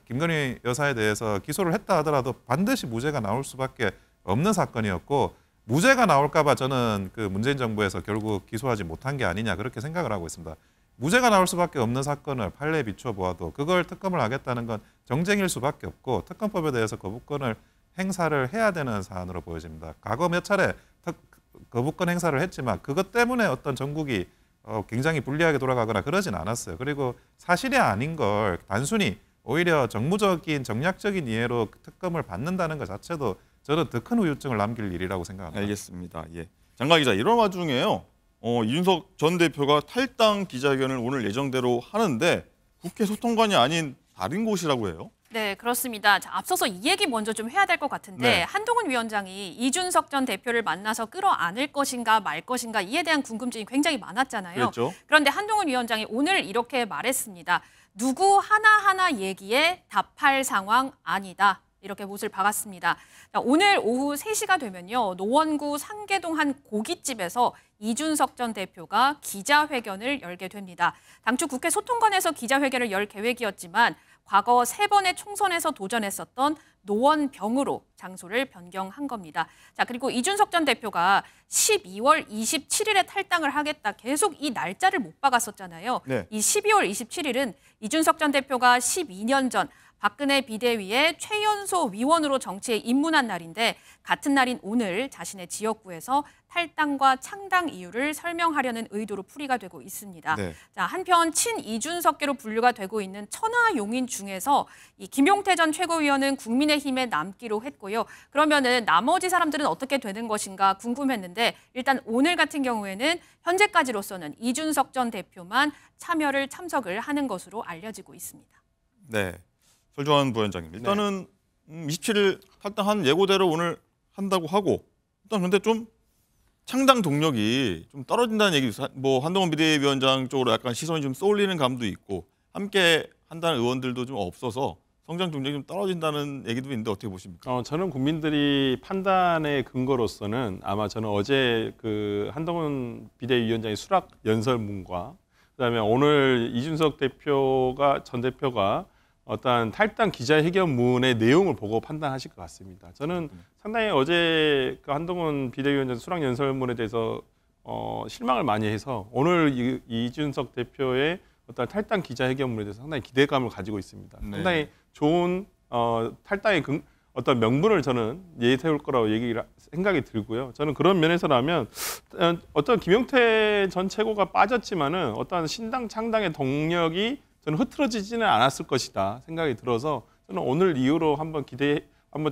김건희 여사에 대해서 기소를 했다 하더라도 반드시 무죄가 나올 수밖에 없는 사건이었고 무죄가 나올까 봐 저는 그 문재인 정부에서 결국 기소하지 못한 게 아니냐 그렇게 생각을 하고 있습니다. 무죄가 나올 수밖에 없는 사건을 판례에 비춰보아도 그걸 특검을 하겠다는 건 정쟁일 수밖에 없고 특검법에 대해서 거부권을 행사를 해야 되는 사안으로 보여집니다. 과거 몇 차례 거부권 행사를 했지만 그것 때문에 어떤 전국이 굉장히 불리하게 돌아가거나 그러진 않았어요. 그리고 사실이 아닌 걸 단순히 오히려 정무적인 정략적인 이해로 특검을 받는다는 것 자체도 저는 더 큰 후유증을 남길 일이라고 생각합니다. 알겠습니다. 예. 장관 기자, 이런 와중에요. 이준석 전 대표가 탈당 기자회견을 오늘 예정대로 하는데 국회 소통관이 아닌 다른 곳이라고 해요. 네, 그렇습니다. 자, 앞서서 이 얘기 먼저 좀 해야 될 것 같은데 네. 한동훈 위원장이 이준석 전 대표를 만나서 끌어안을 것인가 말 것인가 이에 대한 궁금증이 굉장히 많았잖아요. 그렇죠. 그런데 한동훈 위원장이 오늘 이렇게 말했습니다. 누구 하나하나 얘기에 답할 상황 아니다. 이렇게 못을 박았습니다. 오늘 오후 3시가 되면요. 노원구 상계동 한 고깃집에서 이준석 전 대표가 기자회견을 열게 됩니다. 당초 국회 소통관에서 기자회견을 열 계획이었지만 과거 3번의 총선에서 도전했었던 노원병으로 장소를 변경한 겁니다. 자, 그리고 이준석 전 대표가 12월 27일에 탈당을 하겠다. 계속 이 날짜를 못 박았었잖아요. 네. 이 12월 27일은 이준석 전 대표가 12년 전 박근혜 비대위의 최연소 위원으로 정치에 입문한 날인데 같은 날인 오늘 자신의 지역구에서 탈당과 창당 이유를 설명하려는 의도로 풀이가 되고 있습니다. 네. 자, 한편 친이준석계로 분류가 되고 있는 천하용인 중에서 이 김용태 전 최고위원은 국민의힘에 남기로 했고요. 그러면은 나머지 사람들은 어떻게 되는 것인가 궁금했는데 일단 오늘 같은 경우에는 현재까지로서는 이준석 전 대표만 참석을 하는 것으로 알려지고 있습니다. 네. 설정환 부위원장님. 일단은 27일 탈당한 예고대로 오늘 한다고 하고 일단 근데 좀 창당 동력이 좀 떨어진다는 얘기, 뭐 한동훈 비대위원장 쪽으로 약간 시선이 좀 쏠리는 감도 있고 함께 한다는 의원들도 좀 없어서 성장 동력이 좀 떨어진다는 얘기도 있는데 어떻게 보십니까? 저는 국민들이 판단의 근거로서는 아마 저는 어제 그 한동훈 비대위원장의 수락 연설문과 그다음에 오늘 이준석 전 대표가 어떤 탈당 기자회견문의 내용을 보고 판단하실 것 같습니다. 저는 상당히 어제 그 한동훈 비대위원장 수락 연설문에 대해서 실망을 많이 해서 오늘 이준석 대표의 어떤 탈당 기자회견문에 대해서 상당히 기대감을 가지고 있습니다. 네. 상당히 좋은 탈당의 어떤 명분을 저는 내세울 거라고 생각이 들고요. 저는 그런 면에서라면 어떤 김용태 전 최고가 빠졌지만은 어떤 신당 창당의 동력이 저는 흐트러지지는 않았을 것이다 생각이 들어서 저는 오늘 이후로 한번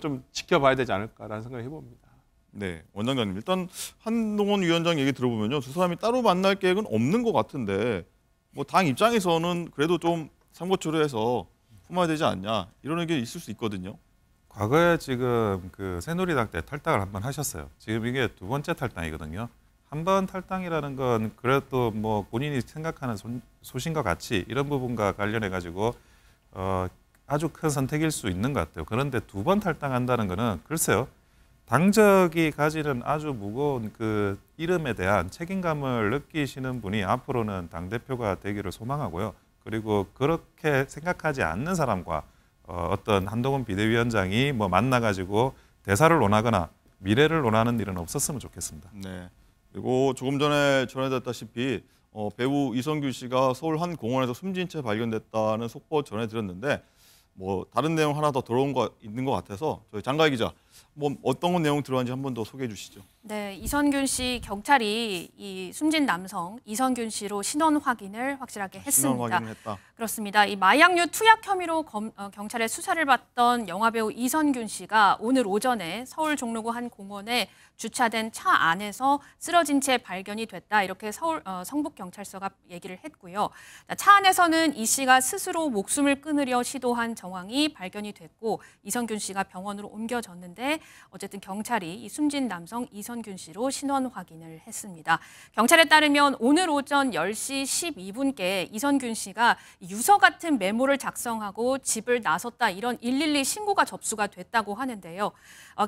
좀 지켜봐야 되지 않을까라는 생각을 해봅니다. 네, 원장님 일단 한동훈 위원장 얘기 들어보면요, 두 사람이 따로 만날 계획은 없는 것 같은데 뭐 당 입장에서는 그래도 좀 삼고초려해서 품어야 되지 않냐 이런 의견이 있을 수 있거든요. 과거에 지금 그 새누리당 때 탈당을 한번 하셨어요. 지금 이게 두 번째 탈당이거든요. 한 번 탈당이라는 건 그래도 뭐 본인이 생각하는 소신과 가치 이런 부분과 관련해 가지고 아주 큰 선택일 수 있는 것 같아요. 그런데 두 번 탈당한다는 거는 글쎄요, 당적이 가지는 아주 무거운 그 이름에 대한 책임감을 느끼시는 분이 앞으로는 당대표가 되기를 소망하고요. 그리고 그렇게 생각하지 않는 사람과 어떤 한동훈 비대위원장이 뭐 만나가지고 대사를 논하거나 미래를 논하는 일은 없었으면 좋겠습니다. 네. 그리고 조금 전에 전해드렸다시피 배우 이성균 씨가 서울 한 공원에서 숨진 채 발견됐다는 속보 전해드렸는데 뭐 다른 내용 하나 더 들어온 거 있는 것 같아서 저희 장가희 기자 뭐 어떤 내용 들어왔는지 한 번 더 소개해 주시죠. 네, 이성균 씨 경찰이 이 숨진 남성 이성균 씨로 신원 확인을 확실하게 했습니다. 신원 확인을 했다. 그렇습니다. 이 마약류 투약 혐의로 경찰의 수사를 받던 영화배우 이성균 씨가 오늘 오전에 서울 종로구 한 공원에 주차된 차 안에서 쓰러진 채 발견이 됐다. 이렇게 서울 성북경찰서가 얘기를 했고요. 차 안에서는 이 씨가 스스로 목숨을 끊으려 시도한 정황이 발견이 됐고 이성균 씨가 병원으로 옮겨졌는데 어쨌든 경찰이 이 숨진 남성 이성균 씨로 신원 확인을 했습니다. 경찰에 따르면 오늘 오전 10시 12분께 이성균 씨가 유서 같은 메모를 작성하고 집을 나섰다 이런 112 신고가 접수가 됐다고 하는데요.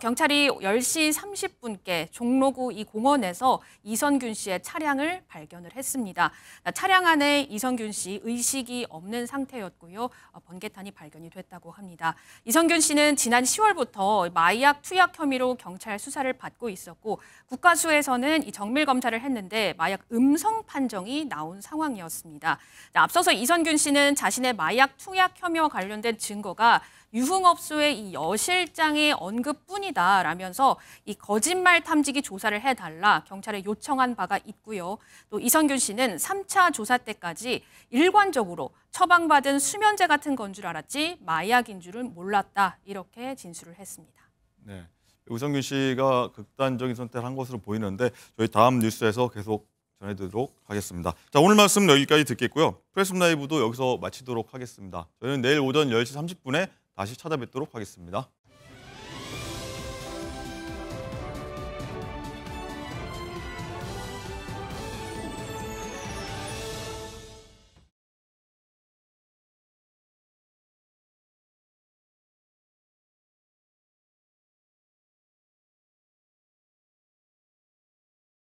경찰이 10시 30분께 종로구 이 공원에서 이성균 씨의 차량을 발견을 했습니다. 차량 안에 이성균 씨 의식이 없는 상태였고요. 번개탄이 발견이 됐다고 합니다. 이성균 씨는 지난 10월부터 마약 투약 혐의로 경찰 수사를 받고 있었고 국가수에서는 이 정밀 검사를 했는데 마약 음성 판정이 나온 상황이었습니다. 앞서서 이성균 씨는 자신의 마약 투약 혐의와 관련된 증거가 유흥업소의 이 여실장의 언급뿐이다라면서 이 거짓말 탐지기 조사를 해달라 경찰에 요청한 바가 있고요. 또 이성균 씨는 3차 조사 때까지 일관적으로 처방받은 수면제 같은 건 줄 알았지 마약인 줄은 몰랐다 이렇게 진술을 했습니다. 네, 이성균 씨가 극단적인 선택을 한 것으로 보이는데 저희 다음 뉴스에서 계속 전해드리도록 하겠습니다. 자, 오늘 말씀 여기까지 듣겠고요. 프레스 라이브도 여기서 마치도록 하겠습니다. 저희는 내일 오전 10시 30분에 다시 찾아뵙도록 하겠습니다.